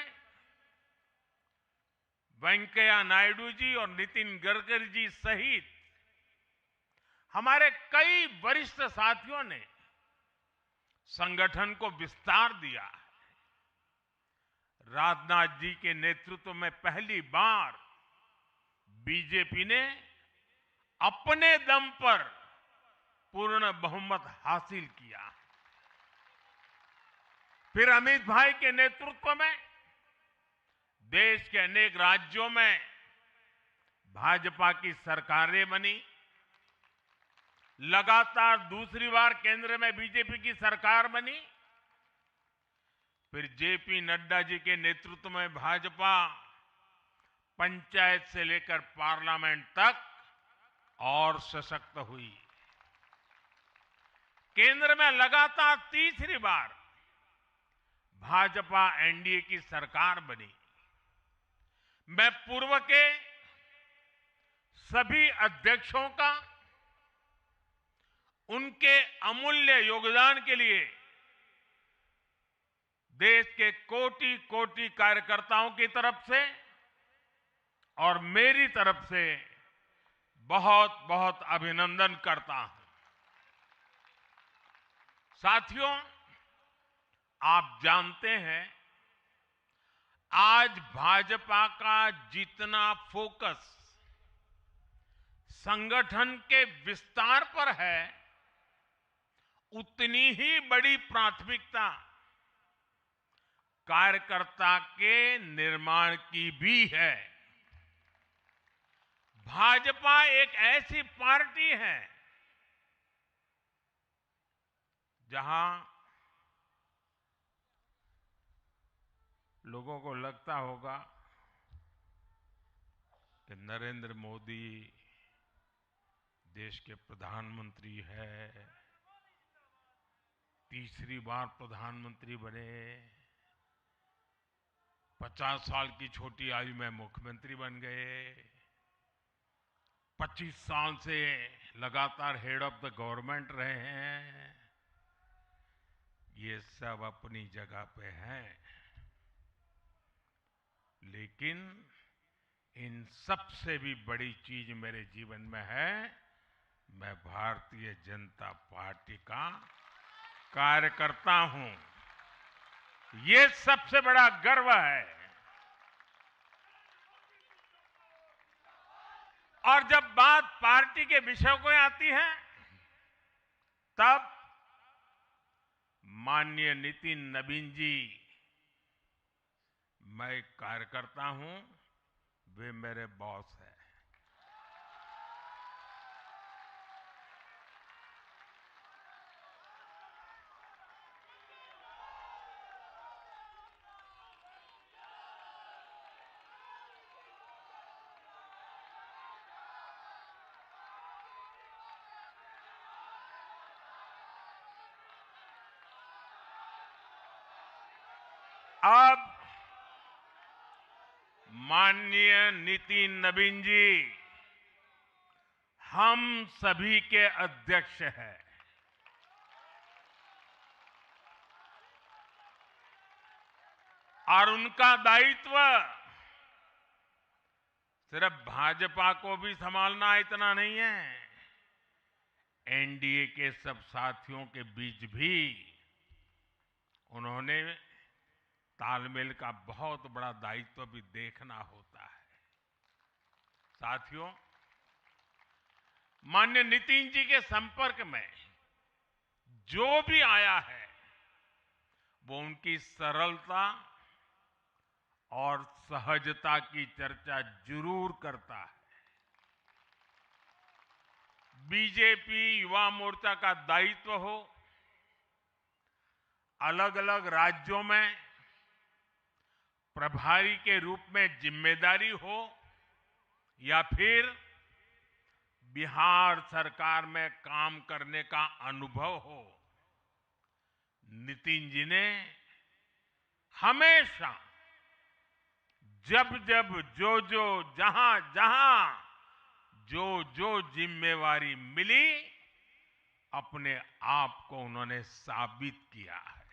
वेंकैया नायडू जी और नितिन गडकरी जी सहित हमारे कई वरिष्ठ साथियों ने संगठन को विस्तार दिया है। राजनाथ जी के नेतृत्व में पहली बार बीजेपी ने अपने दम पर पूर्ण बहुमत हासिल किया। फिर अमित भाई के नेतृत्व में देश के अनेक राज्यों में भाजपा की सरकारें बनी। लगातार दूसरी बार केंद्र में बीजेपी की सरकार बनी। फिर जेपी नड्डा जी के नेतृत्व में भाजपा पंचायत से लेकर पार्लियामेंट तक और सशक्त हुई। केंद्र में लगातार तीसरी बार भाजपा एनडीए की सरकार बनी। मैं पूर्व के सभी अध्यक्षों का उनके अमूल्य योगदान के लिए देश के कोटि कोटि कार्यकर्ताओं की तरफ से और मेरी तरफ से बहुत बहुत अभिनंदन करता हूं। साथियों, आप जानते हैं आज भाजपा का जितना फोकस संगठन के विस्तार पर है, उतनी ही बड़ी प्राथमिकता कार्यकर्ता के निर्माण की भी है। भाजपा एक ऐसी पार्टी है जहां लोगों को लगता होगा कि नरेंद्र मोदी देश के प्रधानमंत्री है, तीसरी बार प्रधानमंत्री बने, 50 साल की छोटी आयु में मुख्यमंत्री बन गए, 25 साल से लगातार हेड ऑफ द गवर्नमेंट रहे हैं। ये सब अपनी जगह पे हैं, लेकिन इन सबसे भी बड़ी चीज मेरे जीवन में है, मैं भारतीय जनता पार्टी का कार्यकर्ता हूं। ये सबसे बड़ा गर्व है। और जब बात पार्टी के विषयों को आती है, तब माननीय नितिन नवीन जी, मैं एक कार्यकर्ता हूं, वे मेरे बॉस हैं। अब माननीय नितिन नवीन जी हम सभी के अध्यक्ष हैं। और उनका दायित्व सिर्फ भाजपा को भी संभालना इतना नहीं है, एनडीए के सब साथियों के बीच भी उन्होंने तालमेल का बहुत बड़ा दायित्व भी देखना होता है। साथियों, माननीय नितिन जी के संपर्क में जो भी आया है, वो उनकी सरलता और सहजता की चर्चा जरूर करता है। बीजेपी युवा मोर्चा का दायित्व हो, अलग अलग राज्यों में प्रभारी के रूप में जिम्मेदारी हो, या फिर बिहार सरकार में काम करने का अनुभव हो, नितिन जी ने हमेशा जब जब जो जहां जहां जो जिम्मेवारी मिली, अपने आप को उन्होंने साबित किया है।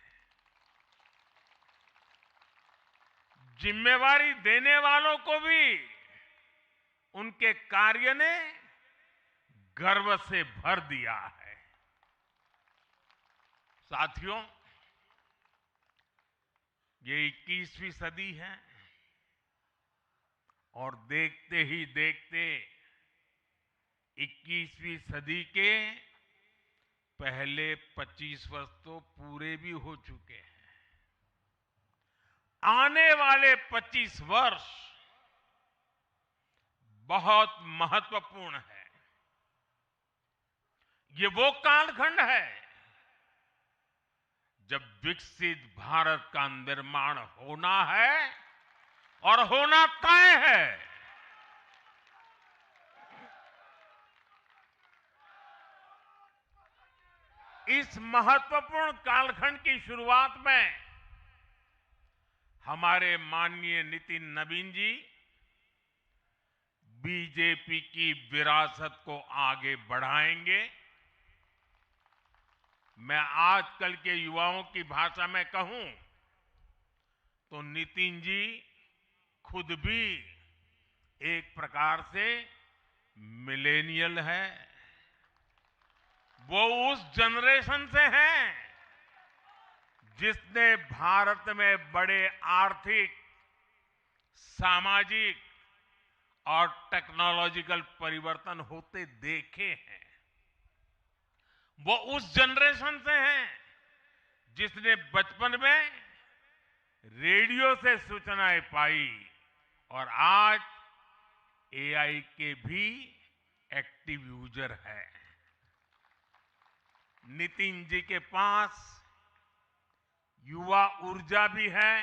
जिम्मेवारी देने वालों को भी उनके कार्य ने गर्व से भर दिया है। साथियों, ये 21वीं सदी है और देखते ही देखते 21वीं सदी के पहले 25 वर्ष तो पूरे भी हो चुके हैं। आने वाले 25 वर्ष बहुत महत्वपूर्ण है। ये वो कालखंड है जब विकसित भारत का निर्माण होना है और होना तय है। इस महत्वपूर्ण कालखंड की शुरुआत में हमारे माननीय नितिन नवीन जी बीजेपी की विरासत को आगे बढ़ाएंगे। मैं आजकल के युवाओं की भाषा में कहूं तो नितिन जी खुद भी एक प्रकार से मिलेनियल है। वो उस जनरेशन से हैं जिसने भारत में बड़े आर्थिक, सामाजिक और टेक्नोलॉजिकल परिवर्तन होते देखे हैं। वो उस जनरेशन से हैं जिसने बचपन में रेडियो से सूचनाएं पाई और आज एआई के भी एक्टिव यूजर है। नितिन जी के पास युवा ऊर्जा भी है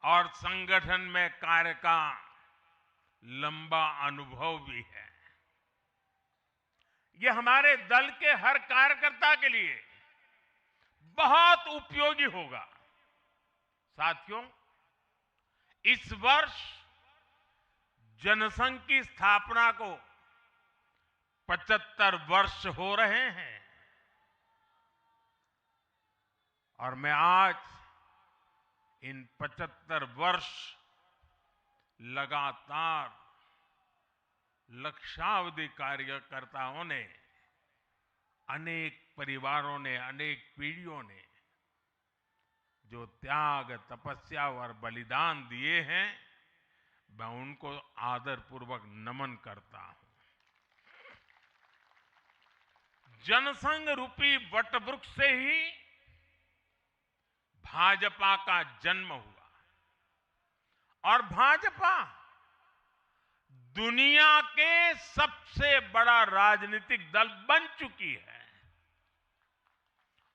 और संगठन में कार्य का लंबा अनुभव भी है। ये हमारे दल के हर कार्यकर्ता के लिए बहुत उपयोगी होगा। साथियों, इस वर्ष जनसंघ की स्थापना को 75 वर्ष हो रहे हैं और मैं आज इन 75 वर्ष लगातार लक्षावधि कार्यकर्ताओं ने, अनेक परिवारों ने, अनेक पीढ़ियों ने जो त्याग, तपस्या और बलिदान दिए हैं, मैं उनको आदरपूर्वक नमन करता हूं। जनसंघ रूपी वटवृक्ष से ही भाजपा का जन्म हुआ और भाजपा दुनिया के सबसे बड़ा राजनीतिक दल बन चुकी है।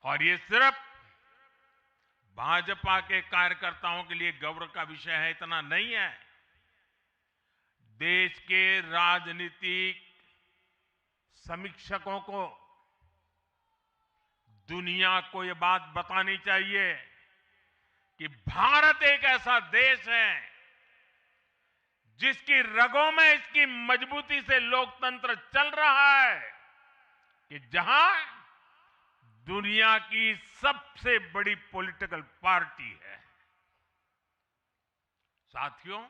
और ये सिर्फ भाजपा के कार्यकर्ताओं के लिए गौरव का विषय है, इतना नहीं है। देश के राजनीतिक समीक्षकों को, दुनिया को ये बात बतानी चाहिए कि भारत एक ऐसा देश है जिसकी रगों में इसकी मजबूती से लोकतंत्र चल रहा है, कि जहां दुनिया की सबसे बड़ी पॉलिटिकल पार्टी है। साथियों,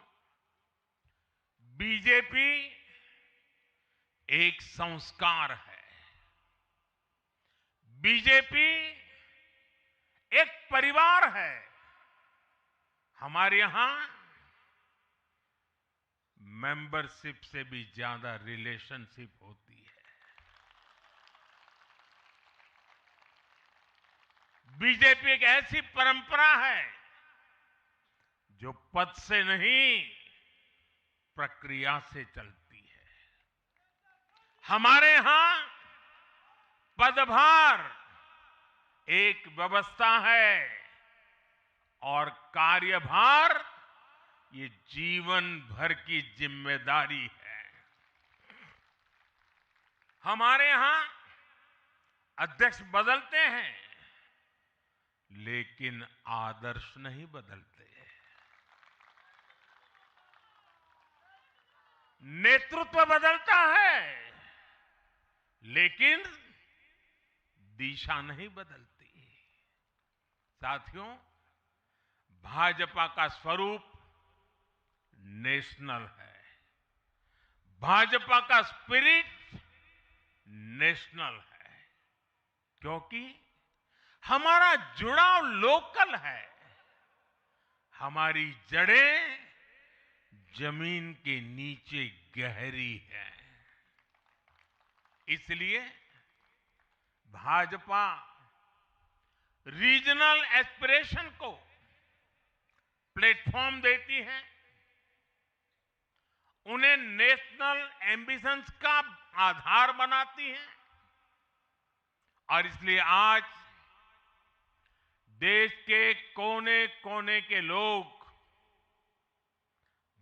बीजेपी एक संस्कार है। बीजेपी एक परिवार है। हमारे यहां मेंबरशिप से भी ज्यादा रिलेशनशिप होती है। बीजेपी एक ऐसी परंपरा है जो पद से नहीं, प्रक्रिया से चलती है। हमारे यहां पदभार एक व्यवस्था है और कार्यभार ये जीवन भर की जिम्मेदारी है। हमारे यहां अध्यक्ष बदलते हैं लेकिन आदर्श नहीं बदलते। नेतृत्व बदलता है लेकिन दिशा नहीं बदलती। साथियों, भाजपा का स्वरूप नेशनल है। भाजपा का स्पिरिट नेशनल है, क्योंकि हमारा जुड़ाव लोकल है। हमारी जड़ें जमीन के नीचे गहरी है। इसलिए भाजपा रीजनल एस्पिरेशन को प्लेटफॉर्म देती है, उन्हें नेशनल एम्बिशंस का आधार बनाती है। और इसलिए आज देश के कोने कोने के लोग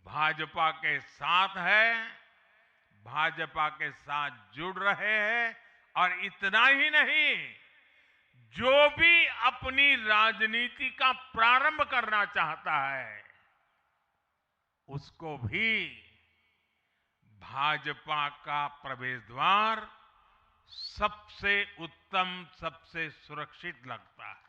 भाजपा के साथ हैं, भाजपा के साथ जुड़ रहे हैं। और इतना ही नहीं, जो भी अपनी राजनीति का प्रारंभ करना चाहता है, उसको भी भाजपा का प्रवेश द्वार सबसे उत्तम, सबसे सुरक्षित लगता है।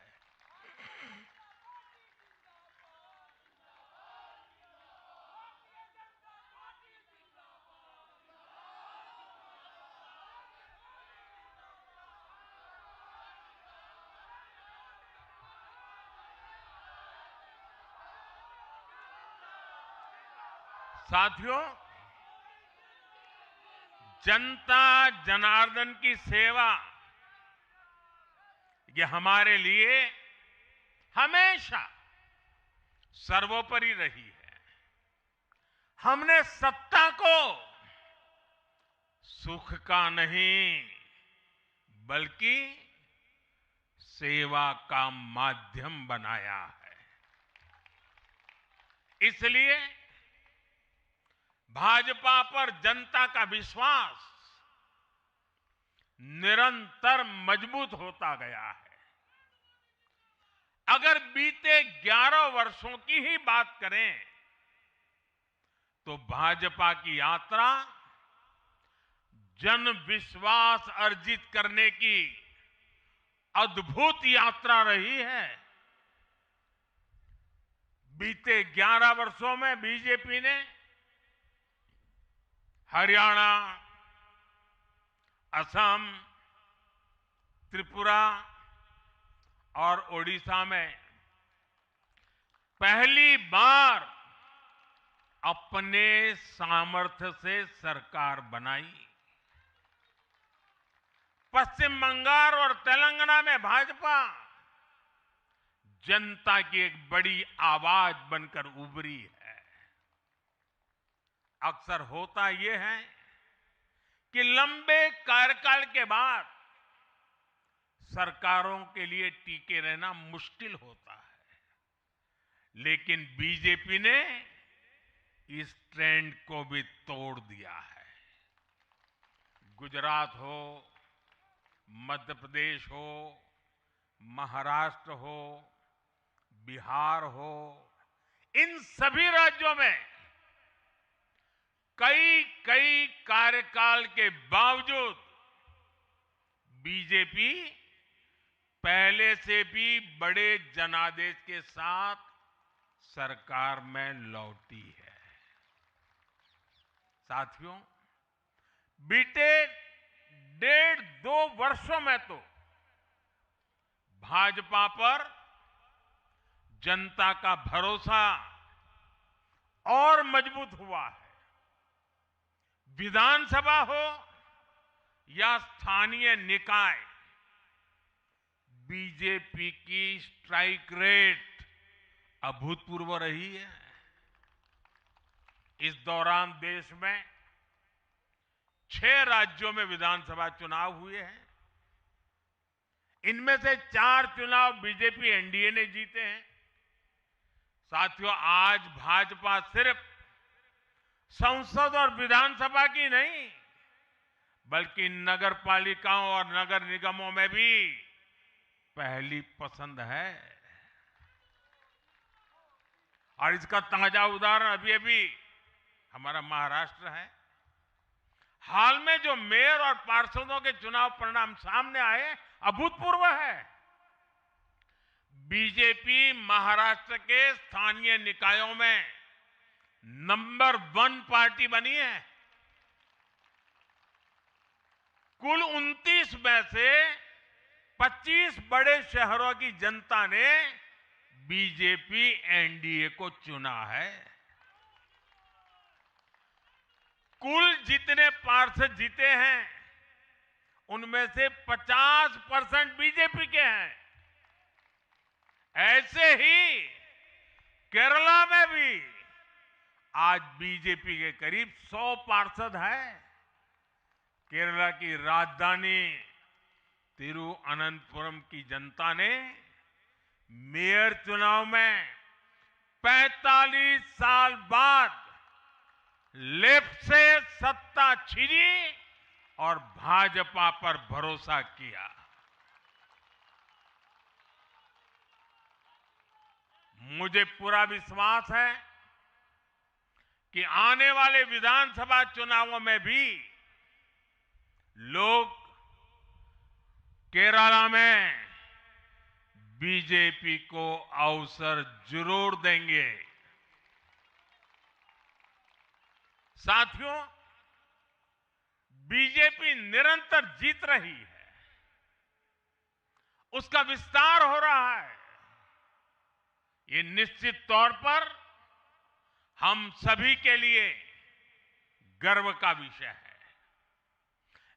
साथियों, जनता जनार्दन की सेवा ये हमारे लिए हमेशा सर्वोपरि रही है। हमने सत्ता को सुख का नहीं, बल्कि सेवा का माध्यम बनाया है। इसलिए भाजपा पर जनता का विश्वास निरंतर मजबूत होता गया है। अगर बीते 11 वर्षों की ही बात करें तो भाजपा की यात्रा जन विश्वास अर्जित करने की अद्भुत यात्रा रही है। बीते 11 वर्षों में बीजेपी ने हरियाणा, असम, त्रिपुरा और ओडिशा में पहली बार अपने सामर्थ्य से सरकार बनाई। पश्चिम बंगाल और तेलंगाना में भाजपा जनता की एक बड़ी आवाज बनकर उभरी है। अक्सर होता यह है कि लंबे कार्यकाल के बाद सरकारों के लिए टिके रहना मुश्किल होता है, लेकिन बीजेपी ने इस ट्रेंड को भी तोड़ दिया है। गुजरात हो, मध्य प्रदेश हो, महाराष्ट्र हो, बिहार हो, इन सभी राज्यों में कई कार्यकाल के बावजूद बीजेपी पहले से भी बड़े जनादेश के साथ सरकार में लौटी है। साथियों, बीते 1.5-2 वर्षों में तो भाजपा पर जनता का भरोसा और मजबूत हुआ है। विधानसभा हो या स्थानीय निकाय, बीजेपी की स्ट्राइक रेट अभूतपूर्व रही है। इस दौरान देश में 6 राज्यों में विधानसभा चुनाव हुए हैं। इनमें से 4 चुनाव बीजेपी एनडीए ने जीते हैं। साथियों, आज भाजपा सिर्फ संसद और विधानसभा की नहीं, बल्कि नगर पालिकाओं और नगर निगमों में भी पहली पसंद है। और इसका ताजा उदाहरण अभी अभी हमारा महाराष्ट्र है। हाल में जो मेयर और पार्षदों के चुनाव परिणाम सामने आए, अभूतपूर्व है। बीजेपी महाराष्ट्र के स्थानीय निकायों में नंबर 1 पार्टी बनी है। कुल 29 में से 25 बड़े शहरों की जनता ने बीजेपी एनडीए को चुना है। कुल जितने पार्षद जीते हैं, उनमें से 50% बीजेपी के हैं। ऐसे ही केरला में भी आज बीजेपी के करीब 100 पार्षद हैं। केरला की राजधानी तिरुअनंतपुरम की जनता ने मेयर चुनाव में 45 साल बाद लेफ्ट से सत्ता छीनी और भाजपा पर भरोसा किया। मुझे पूरा विश्वास है कि आने वाले विधानसभा चुनावों में भी लोग केरला में बीजेपी को अवसर जरूर देंगे। साथियों, बीजेपी निरंतर जीत रही है, उसका विस्तार हो रहा है। ये निश्चित तौर पर हम सभी के लिए गर्व का विषय है,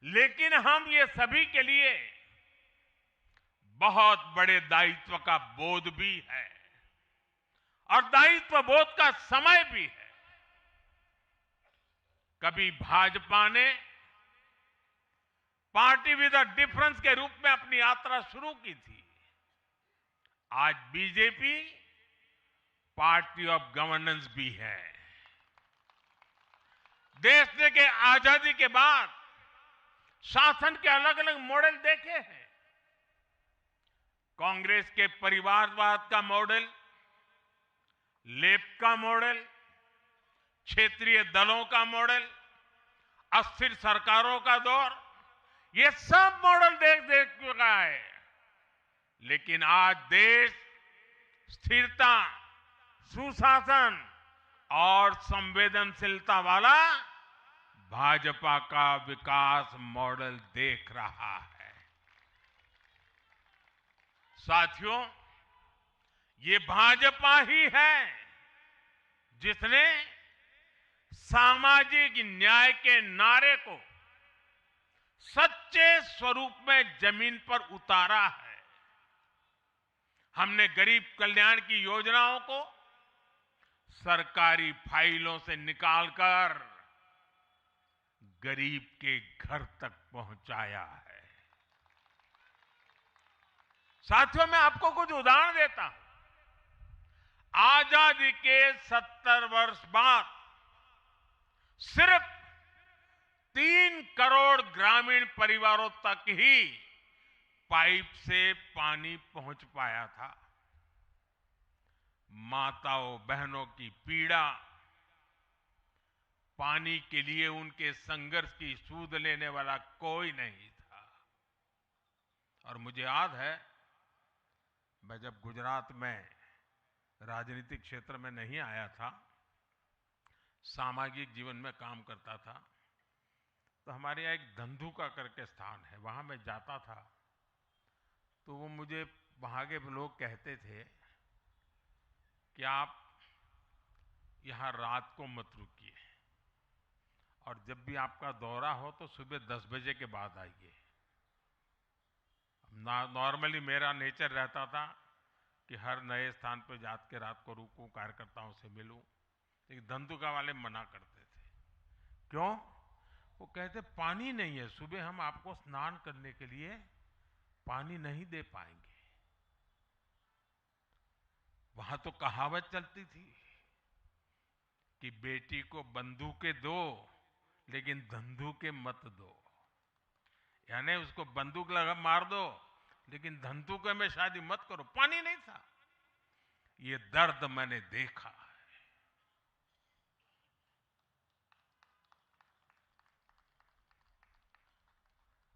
लेकिन हम ये सभी के लिए बहुत बड़े दायित्व का बोध भी है और दायित्व बोध का समय भी है। कभी भाजपा ने पार्टी विद अ डिफरेंस के रूप में अपनी यात्रा शुरू की थी। आज बीजेपी पार्टी ऑफ गवर्नेंस भी है। देश ने के आजादी के बाद शासन के अलग अलग मॉडल देखे हैं। कांग्रेस के परिवारवाद का मॉडल, लेफ्ट का मॉडल, क्षेत्रीय दलों का मॉडल, अस्थिर सरकारों का दौर, ये सब मॉडल देख चुका है। लेकिन आज देश स्थिरता, सुशासन और संवेदनशीलता वाला भाजपा का विकास मॉडल देख रहा है। साथियों, ये भाजपा ही है जिसने सामाजिक न्याय के नारे को सच्चे स्वरूप में जमीन पर उतारा है। हमने गरीब कल्याण की योजनाओं को सरकारी फाइलों से निकालकर गरीब के घर तक पहुंचाया है। साथियों, मैं आपको कुछ उदाहरण देता हूं। आजादी के 70 वर्ष बाद सिर्फ 3 करोड़ ग्रामीण परिवारों तक ही पाइप से पानी पहुंच पाया था। माताओं बहनों की पीड़ा, पानी के लिए उनके संघर्ष की सूध लेने वाला कोई नहीं था। और मुझे याद है, मैं जब गुजरात में राजनीतिक क्षेत्र में नहीं आया था, सामाजिक जीवन में काम करता था, तो हमारे यहाँ एक धंधुका करके स्थान है, वहां मैं जाता था तो वो मुझे वहां के लोग कहते थे कि आप यहाँ रात को मत रुकिए और जब भी आपका दौरा हो तो सुबह 10 बजे के बाद आइए। नॉर्मली मेरा नेचर रहता था कि हर नए स्थान पर जात के रात को रुकूं, कार्यकर्ताओं से मिलूं, लेकिन धंधुका वाले मना करते थे। क्यों? वो कहते पानी नहीं है, सुबह हम आपको स्नान करने के लिए पानी नहीं दे पाएंगे। वहां तो कहावत चलती थी कि बेटी को बंदूकें दो लेकिन धंधुके मत दो, यानी उसको बंदूक लगा मार दो लेकिन धंधुके में शादी मत करो। पानी नहीं था। ये दर्द मैंने देखा है।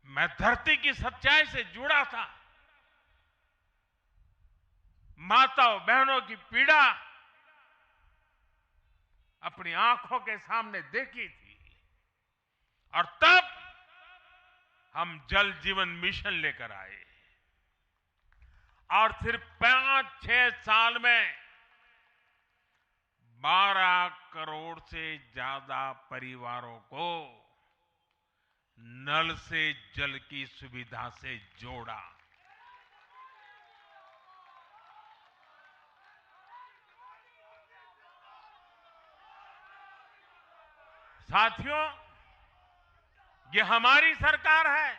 मैं धरती की सच्चाई से जुड़ा था। माताओं बहनों की पीड़ा अपनी आंखों के सामने देखी थी और तब हम जल जीवन मिशन लेकर आए और सिर्फ 5-6 साल में 12 करोड़ से ज्यादा परिवारों को नल से जल की सुविधा से जोड़ा। साथियों, ये हमारी सरकार है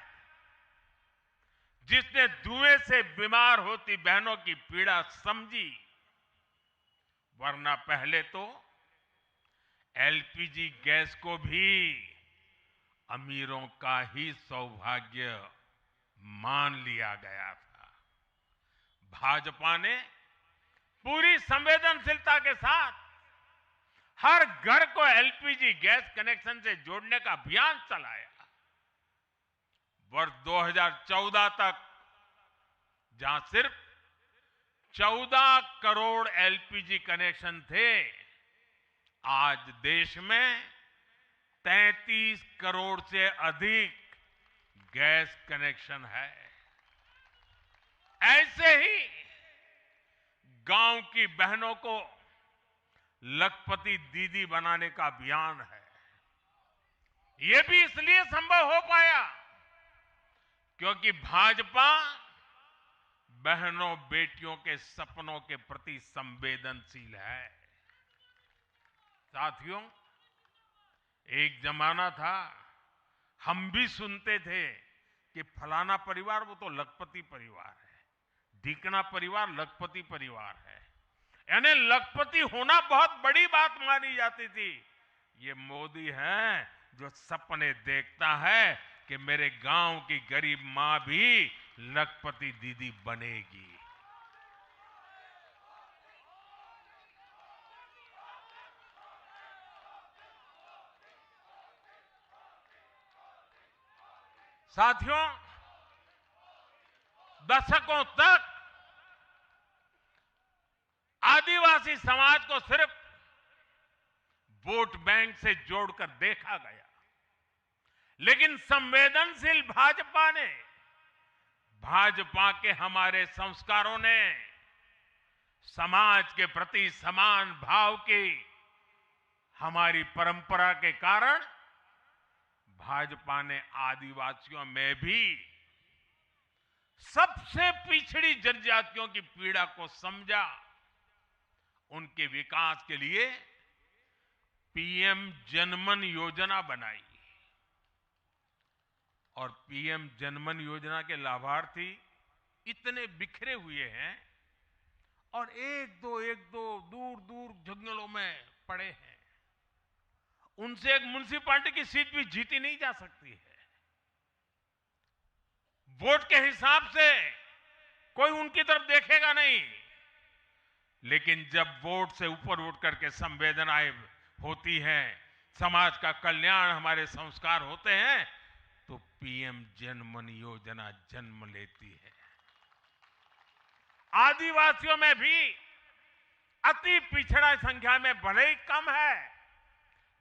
जिसने धुएं से बीमार होती बहनों की पीड़ा समझी, वरना पहले तो एलपीजी गैस को भी अमीरों का ही सौभाग्य मान लिया गया था। भाजपा ने पूरी संवेदनशीलता के साथ हर घर को एलपीजी गैस कनेक्शन से जोड़ने का अभियान चलाया। वर्ष 2014 तक जहां सिर्फ 14 करोड़ एलपीजी कनेक्शन थे, आज देश में 33 करोड़ से अधिक गैस कनेक्शन है। ऐसे ही गांव की बहनों को लखपति दीदी बनाने का अभियान है। यह भी इसलिए संभव हो पाया क्योंकि भाजपा बहनों बेटियों के सपनों के प्रति संवेदनशील है। साथियों, एक जमाना था हम भी सुनते थे कि फलाना परिवार वो तो लखपति परिवार है, ढीकना परिवार लखपति परिवार है, यानी लखपति होना बहुत बड़ी बात मानी जाती थी। ये मोदी है जो सपने देखता है कि मेरे गांव की गरीब मां भी लखपति दीदी बनेगी। साथियों, दशकों तक आदिवासी समाज को सिर्फ वोट बैंक से जोड़कर देखा गया, लेकिन संवेदनशील भाजपा के हमारे संस्कारों ने समाज के प्रति समान भाव की हमारी परंपरा के कारण भाजपा ने आदिवासियों में भी सबसे पिछड़ी जनजातियों की पीड़ा को समझा। उनके विकास के लिए पीएम जनमन योजना बनाई और पीएम जनमन योजना के लाभार्थी इतने बिखरे हुए हैं और एक दो दूर दूर जंगलों में पड़े हैं। उनसे एक म्युनिसिपैलिटी की सीट भी जीती नहीं जा सकती है। वोट के हिसाब से कोई उनकी तरफ देखेगा नहीं, लेकिन जब वोट से ऊपर उठ करके संवेदनाएं होती हैं, समाज का कल्याण हमारे संस्कार होते हैं, तो पीएम जनमन योजना जन्म लेती है। आदिवासियों में भी अति पिछड़ा संख्या में भले ही कम है,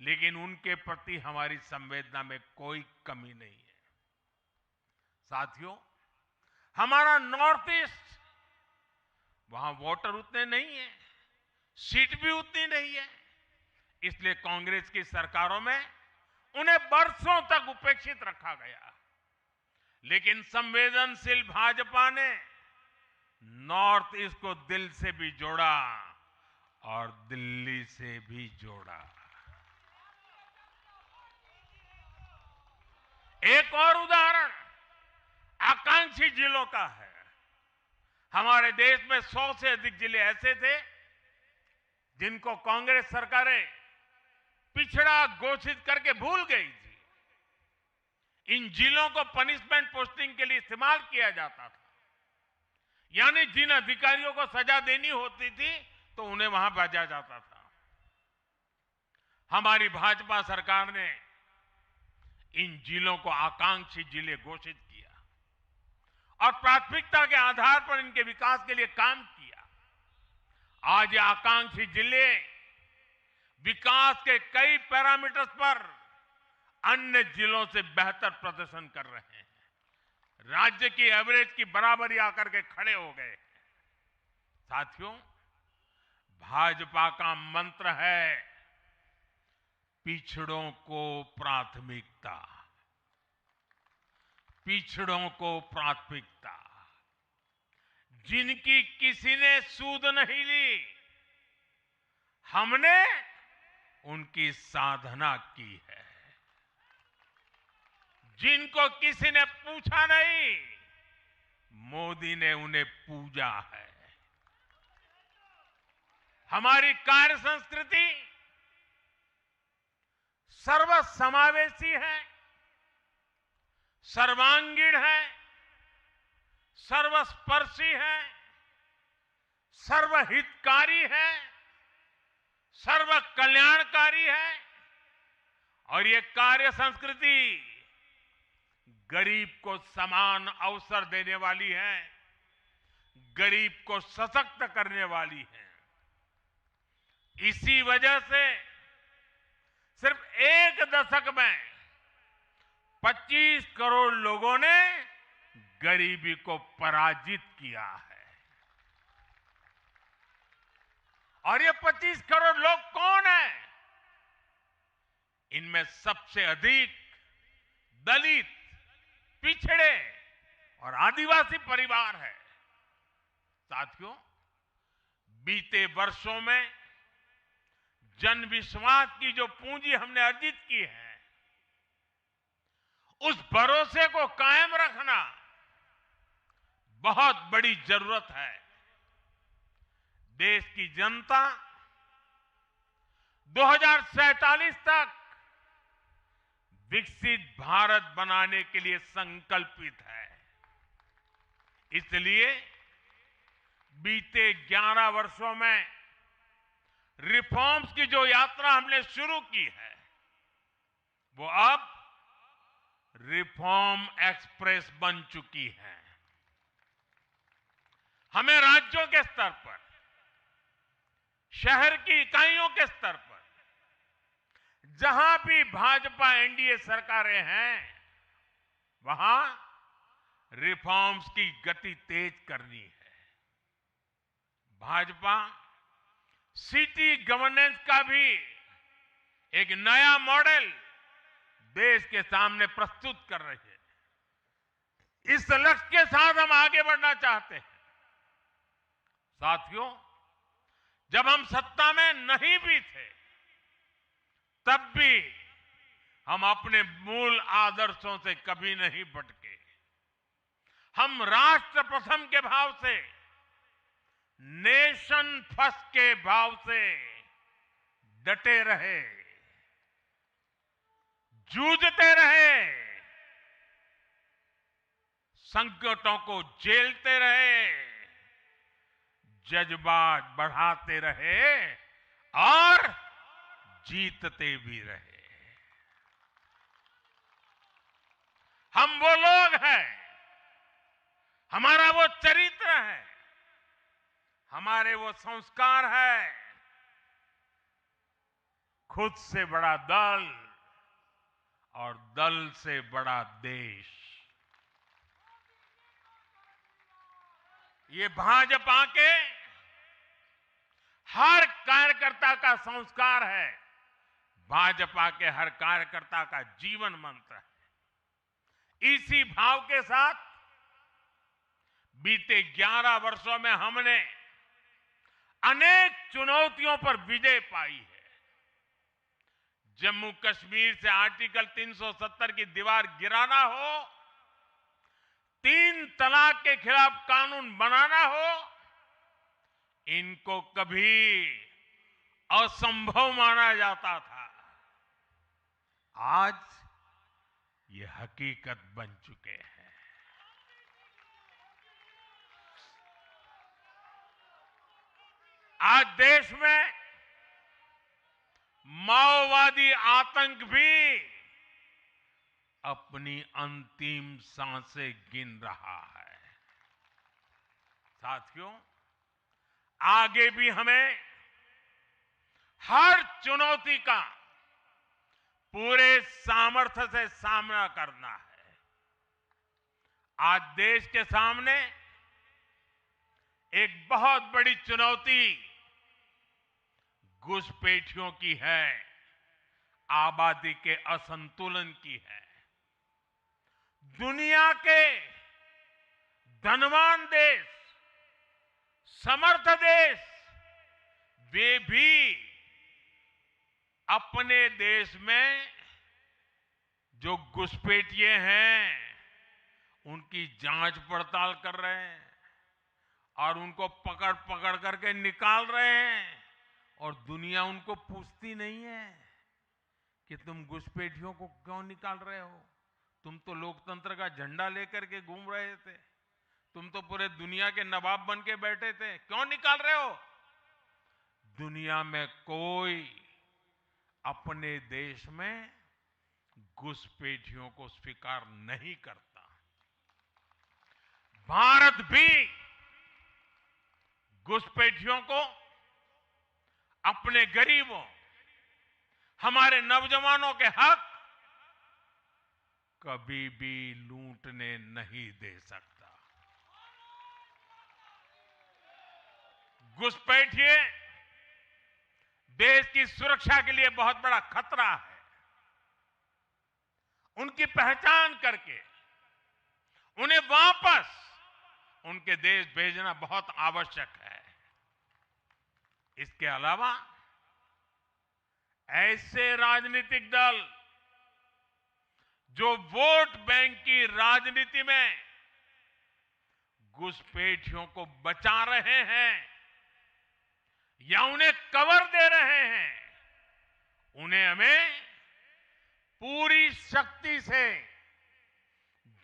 लेकिन उनके प्रति हमारी संवेदना में कोई कमी नहीं है। साथियों, हमारा नॉर्थ ईस्ट, वहां वोटर उतने नहीं है, सीट भी उतनी नहीं है, इसलिए कांग्रेस की सरकारों में उन्हें बरसों तक उपेक्षित रखा गया। लेकिन संवेदनशील भाजपा ने नॉर्थ ईस्ट को दिल से भी जोड़ा और दिल्ली से भी जोड़ा। एक और उदाहरण आकांक्षी जिलों का है। हमारे देश में 100 से अधिक जिले ऐसे थे जिनको कांग्रेस सरकारें पिछड़ा घोषित करके भूल गई थी। इन जिलों को पनिशमेंट पोस्टिंग के लिए इस्तेमाल किया जाता था, यानी जिन अधिकारियों को सजा देनी होती थी तो उन्हें वहां भेजा जाता था। हमारी भाजपा सरकार ने इन जिलों को आकांक्षी जिले घोषित किया और प्राथमिकता के आधार पर इनके विकास के लिए काम किया। आज ये आकांक्षी जिले विकास के कई पैरामीटर्स पर अन्य जिलों से बेहतर प्रदर्शन कर रहे हैं, राज्य की एवरेज की बराबरी आकर के खड़े हो गए। साथियों, भाजपा का मंत्र है पिछड़ों को प्राथमिकता, पिछड़ों को प्राथमिकता। जिनकी किसी ने सूद नहीं ली, हमने उनकी साधना की है। जिनको किसी ने पूछा नहीं, मोदी ने उन्हें पूजा है। हमारी कार्य संस्कृति सर्वसमावेशी है, सर्वांगीण है, सर्वस्पर्शी है, सर्वहितकारी है, सर्व कल्याणकारी है। और ये कार्य संस्कृति गरीब को समान अवसर देने वाली है, गरीब को सशक्त करने वाली है। इसी वजह से सिर्फ एक दशक में 25 करोड़ लोगों ने गरीबी को पराजित किया है। और ये 25 करोड़ लोग कौन हैं? इनमें सबसे अधिक दलित, पिछड़े और आदिवासी परिवार है। साथियों, बीते वर्षों में जन विश्वास की जो पूंजी हमने अर्जित की है, उस भरोसे को कायम रखना बहुत बड़ी जरूरत है। देश की जनता 2047 तक विकसित भारत बनाने के लिए संकल्पित है। इसलिए बीते 11 वर्षों में रिफॉर्म्स की जो यात्रा हमने शुरू की है, वो अब रिफॉर्म एक्सप्रेस बन चुकी है। हमें राज्यों के स्तर पर, शहर की इकाइयों के स्तर पर, जहां भी भाजपा एनडीए सरकारें हैं, वहां रिफॉर्म्स की गति तेज करनी है। भाजपा सिटी गवर्नेंस का भी एक नया मॉडल देश के सामने प्रस्तुत कर रही है। इस लक्ष्य के साथ हम आगे बढ़ना चाहते हैं। साथियों, जब हम सत्ता में नहीं भी थे, तब भी हम अपने मूल आदर्शों से कभी नहीं भटके। हम राष्ट्र प्रथम के भाव से, नेशन फर्स्ट के भाव से डटे रहे, जूझते रहे, संकटों को झेलते रहे, जज्बात बढ़ाते रहे और जीतते भी रहे। हम वो लोग हैं, हमारा वो चरित्र है, हमारे वो संस्कार है। खुद से बड़ा दल और दल से बड़ा देश, ये भाजपा के हर कार्यकर्ता का संस्कार है, भाजपा के हर कार्यकर्ता का जीवन मंत्र है। इसी भाव के साथ बीते 11 वर्षों में हमने अनेक चुनौतियों पर विजय पाई है। जम्मू कश्मीर से आर्टिकल 370 की दीवार गिराना हो, 3 तलाक के खिलाफ कानून बनाना हो, इनको कभी असंभव माना जाता था। आज ये हकीकत बन चुके हैं। आज देश में माओवादी आतंक भी अपनी अंतिम सांसें गिन रहा है। साथियों, आगे भी हमें हर चुनौती का पूरे सामर्थ्य से सामना करना है। आज देश के सामने एक बहुत बड़ी चुनौती घुसपैठियों की है, आबादी के असंतुलन की है। दुनिया के धनवान देश, समर्थ देश, वे भी अपने देश में जो घुसपैठिए हैं उनकी जांच पड़ताल कर रहे हैं और उनको पकड़ पकड़ करके निकाल रहे हैं और दुनिया उनको पूछती नहीं है कि तुम घुसपैठियों को क्यों निकाल रहे हो। तुम तो लोकतंत्र का झंडा लेकर के घूम रहे थे, तुम तो पूरे दुनिया के नवाब बन के बैठे थे, क्यों निकाल रहे हो। दुनिया में कोई अपने देश में घुसपैठियों को स्वीकार नहीं करता। भारत भी घुसपैठियों को अपने गरीबों, हमारे नौजवानों के हक कभी भी लूटने नहीं दे सकता। घुसपैठिए देश की सुरक्षा के लिए बहुत बड़ा खतरा है। उनकी पहचान करके उन्हें वापस उनके देश भेजना बहुत आवश्यक है। इसके अलावा ऐसे राजनीतिक दल जो वोट बैंक की राजनीति में घुसपैठियों को बचा रहे हैं या उन्हें कवर दे रहे हैं, उन्हें हमें पूरी शक्ति से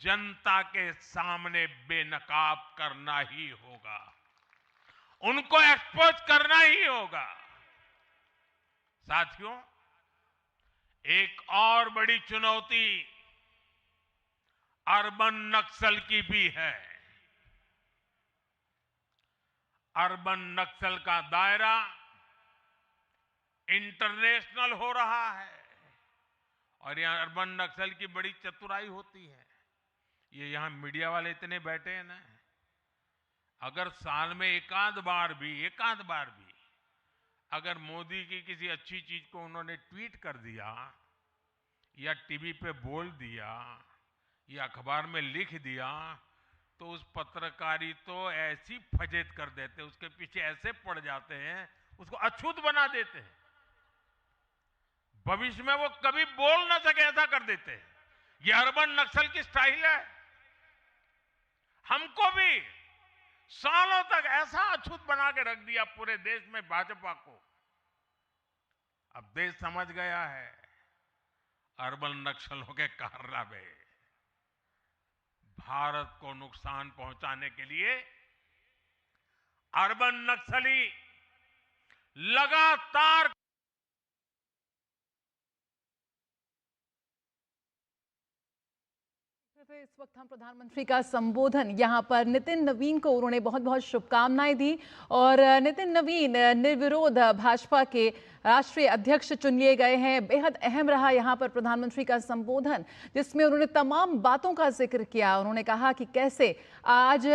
जनता के सामने बेनकाब करना ही होगा, उनको एक्सपोज करना ही होगा। साथियों, एक और बड़ी चुनौती अर्बन नक्सल की भी है। अर्बन नक्सल का दायरा इंटरनेशनल हो रहा है और यहां अर्बन नक्सल की बड़ी चतुराई होती है। ये यहां मीडिया वाले इतने बैठे हैं ना, अगर साल में एकाध बार भी अगर मोदी की किसी अच्छी चीज को उन्होंने ट्वीट कर दिया या टीवी पे बोल दिया या अखबार में लिख दिया तो उस पत्रकारी तो ऐसी फजेत कर देते, उसके पीछे ऐसे पड़ जाते हैं, उसको अछूत बना देते हैं, भविष्य में वो कभी बोल ना सके ऐसा कर देते हैं। ये अर्बन नक्सल की स्टाइल है। हमको भी सालों तक ऐसा अछूत बना के रख दिया पूरे देश में भाजपा को। अब देश समझ गया है अर्बन नक्सलों के कारनामे। भारत को नुकसान पहुंचाने के लिए अर्बन नक्सली लगातार इस वक्त हम प्रधानमंत्री का संबोधन यहाँ पर नितिन नवीन को उन्होंने बहुत बहुत शुभकामनाएं दी और नितिन नवीन निर्विरोध भाजपा के राष्ट्रीय अध्यक्ष चुन लिए गए हैं। बेहद अहम रहा यहाँ पर प्रधानमंत्री का संबोधन, जिसमें उन्होंने तमाम बातों का जिक्र किया। उन्होंने कहा कि कैसे आज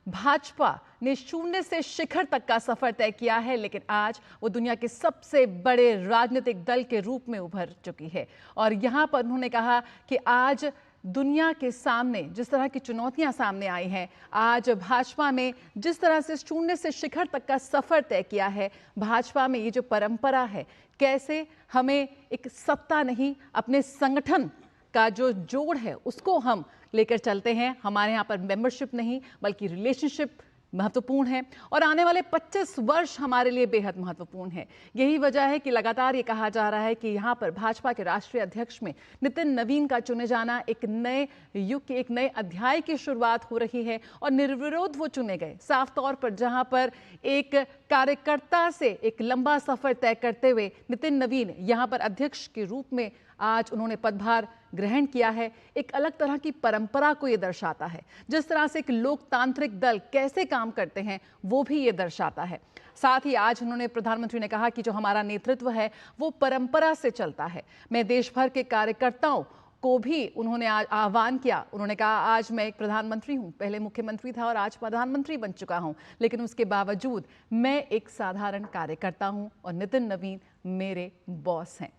भाजपा ने शून्य से शिखर तक का सफर तय किया है, लेकिन आज वो दुनिया के सबसे बड़े राजनीतिक दल के रूप में उभर चुकी है। और यहाँ पर उन्होंने कहा कि आज दुनिया के सामने जिस तरह की चुनौतियां सामने आई हैं, आज भाजपा ने जिस तरह से शून्य से शिखर तक का सफर तय किया है, भाजपा में ये जो परंपरा है, कैसे हमें एक सत्ता नहीं अपने संगठन का जो जोड़ है उसको हम लेकर चलते हैं। हमारे यहाँ पर मेंबरशिप नहीं बल्कि रिलेशनशिप महत्वपूर्ण है और आने वाले 25 वर्ष हमारे लिए बेहद महत्वपूर्ण है। यही वजह है कि लगातार ये कहा जा रहा है कि यहाँ पर भाजपा के राष्ट्रीय अध्यक्ष में नितिन नवीन का चुने जाना एक नए युग के, एक नए अध्याय की शुरुआत हो रही है और निर्विरोध वो चुने गए। साफ तौर पर जहाँ पर एक कार्यकर्ता से एक लंबा सफर तय करते हुए नितिन नवीन यहाँ पर अध्यक्ष के रूप में आज उन्होंने पदभार ग्रहण किया है, एक अलग तरह की परंपरा को ये दर्शाता है। जिस तरह से एक लोकतांत्रिक दल कैसे काम करते हैं वो भी ये दर्शाता है। साथ ही आज उन्होंने प्रधानमंत्री ने कहा कि जो हमारा नेतृत्व है वो परंपरा से चलता है। मैं देश भर के कार्यकर्ताओं को भी उन्होंने आज आह्वान किया। उन्होंने कहा आज मैं एक प्रधानमंत्री हूं, पहले मुख्यमंत्री था और आज प्रधानमंत्री बन चुका हूं, लेकिन उसके बावजूद मैं एक साधारण कार्यकर्ता हूं और नितिन नवीन मेरे बॉस हैं।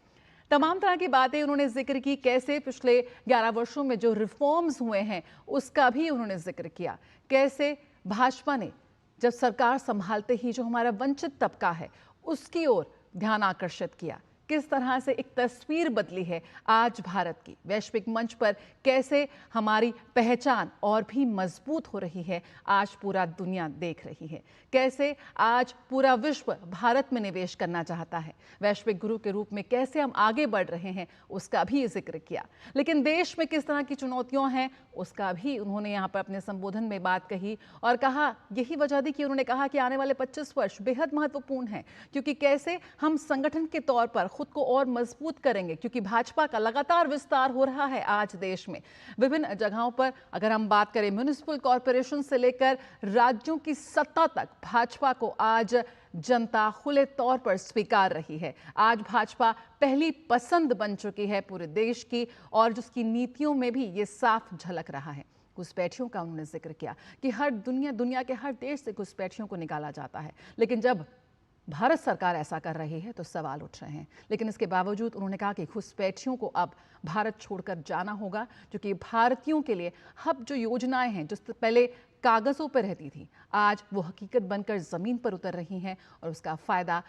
तमाम तरह की बातें उन्होंने जिक्र की, कैसे पिछले 11 वर्षों में जो रिफॉर्म्स हुए हैं उसका भी उन्होंने जिक्र किया, कैसे भाजपा ने जब सरकार संभालते ही जो हमारा वंचित तबका है उसकी ओर ध्यान आकर्षित किया, किस तरह से एक तस्वीर बदली है आज भारत की, वैश्विक मंच पर कैसे हमारी पहचान और भी मजबूत हो रही है, आज पूरा दुनिया देख रही है। कैसे आज पूरा विश्व भारत में निवेश करना चाहता है, वैश्विक गुरु के रूप में कैसे हम आगे बढ़ रहे हैं, उसका भी जिक्र किया। लेकिन देश में किस तरह की चुनौतियां हैं, उसका भी उन्होंने यहाँ पर अपने संबोधन में बात कही और कहा, यही वजह दी कि उन्होंने कहा कि आने वाले 25 वर्ष बेहद महत्वपूर्ण हैं, क्योंकि कैसे हम संगठन के तौर पर खुद को और मजबूत करेंगे, क्योंकि भाजपा का लगातार विस्तार हो रहा है आज देश में विभिन्न जगहों पर। अगर हम बात करें म्युनिसिपल कॉरपोरेशन से लेकर राज्यों की सत्ता तक, भाजपा को आज जनता खुले तौर पर स्वीकार रही है। आज भाजपा पहली पसंद बन चुकी है पूरे देश की और जिसकी नीतियों में भी ये साफ झलक रहा है। घुसपैठियों का उन्होंने जिक्र किया कि हर दुनिया के हर देश से घुसपैठियों को निकाला जाता है, लेकिन जब भारत सरकार ऐसा कर रही है तो सवाल उठ रहे हैं। लेकिन इसके बावजूद उन्होंने कहा कि घुसपैठियों को अब भारत छोड़कर जाना होगा, क्योंकि भारतीयों के लिए अब जो योजनाएं हैं, जो पहले कागजों पर रहती थी, आज वो हकीकत बनकर जमीन पर उतर रही हैं और उसका फायदा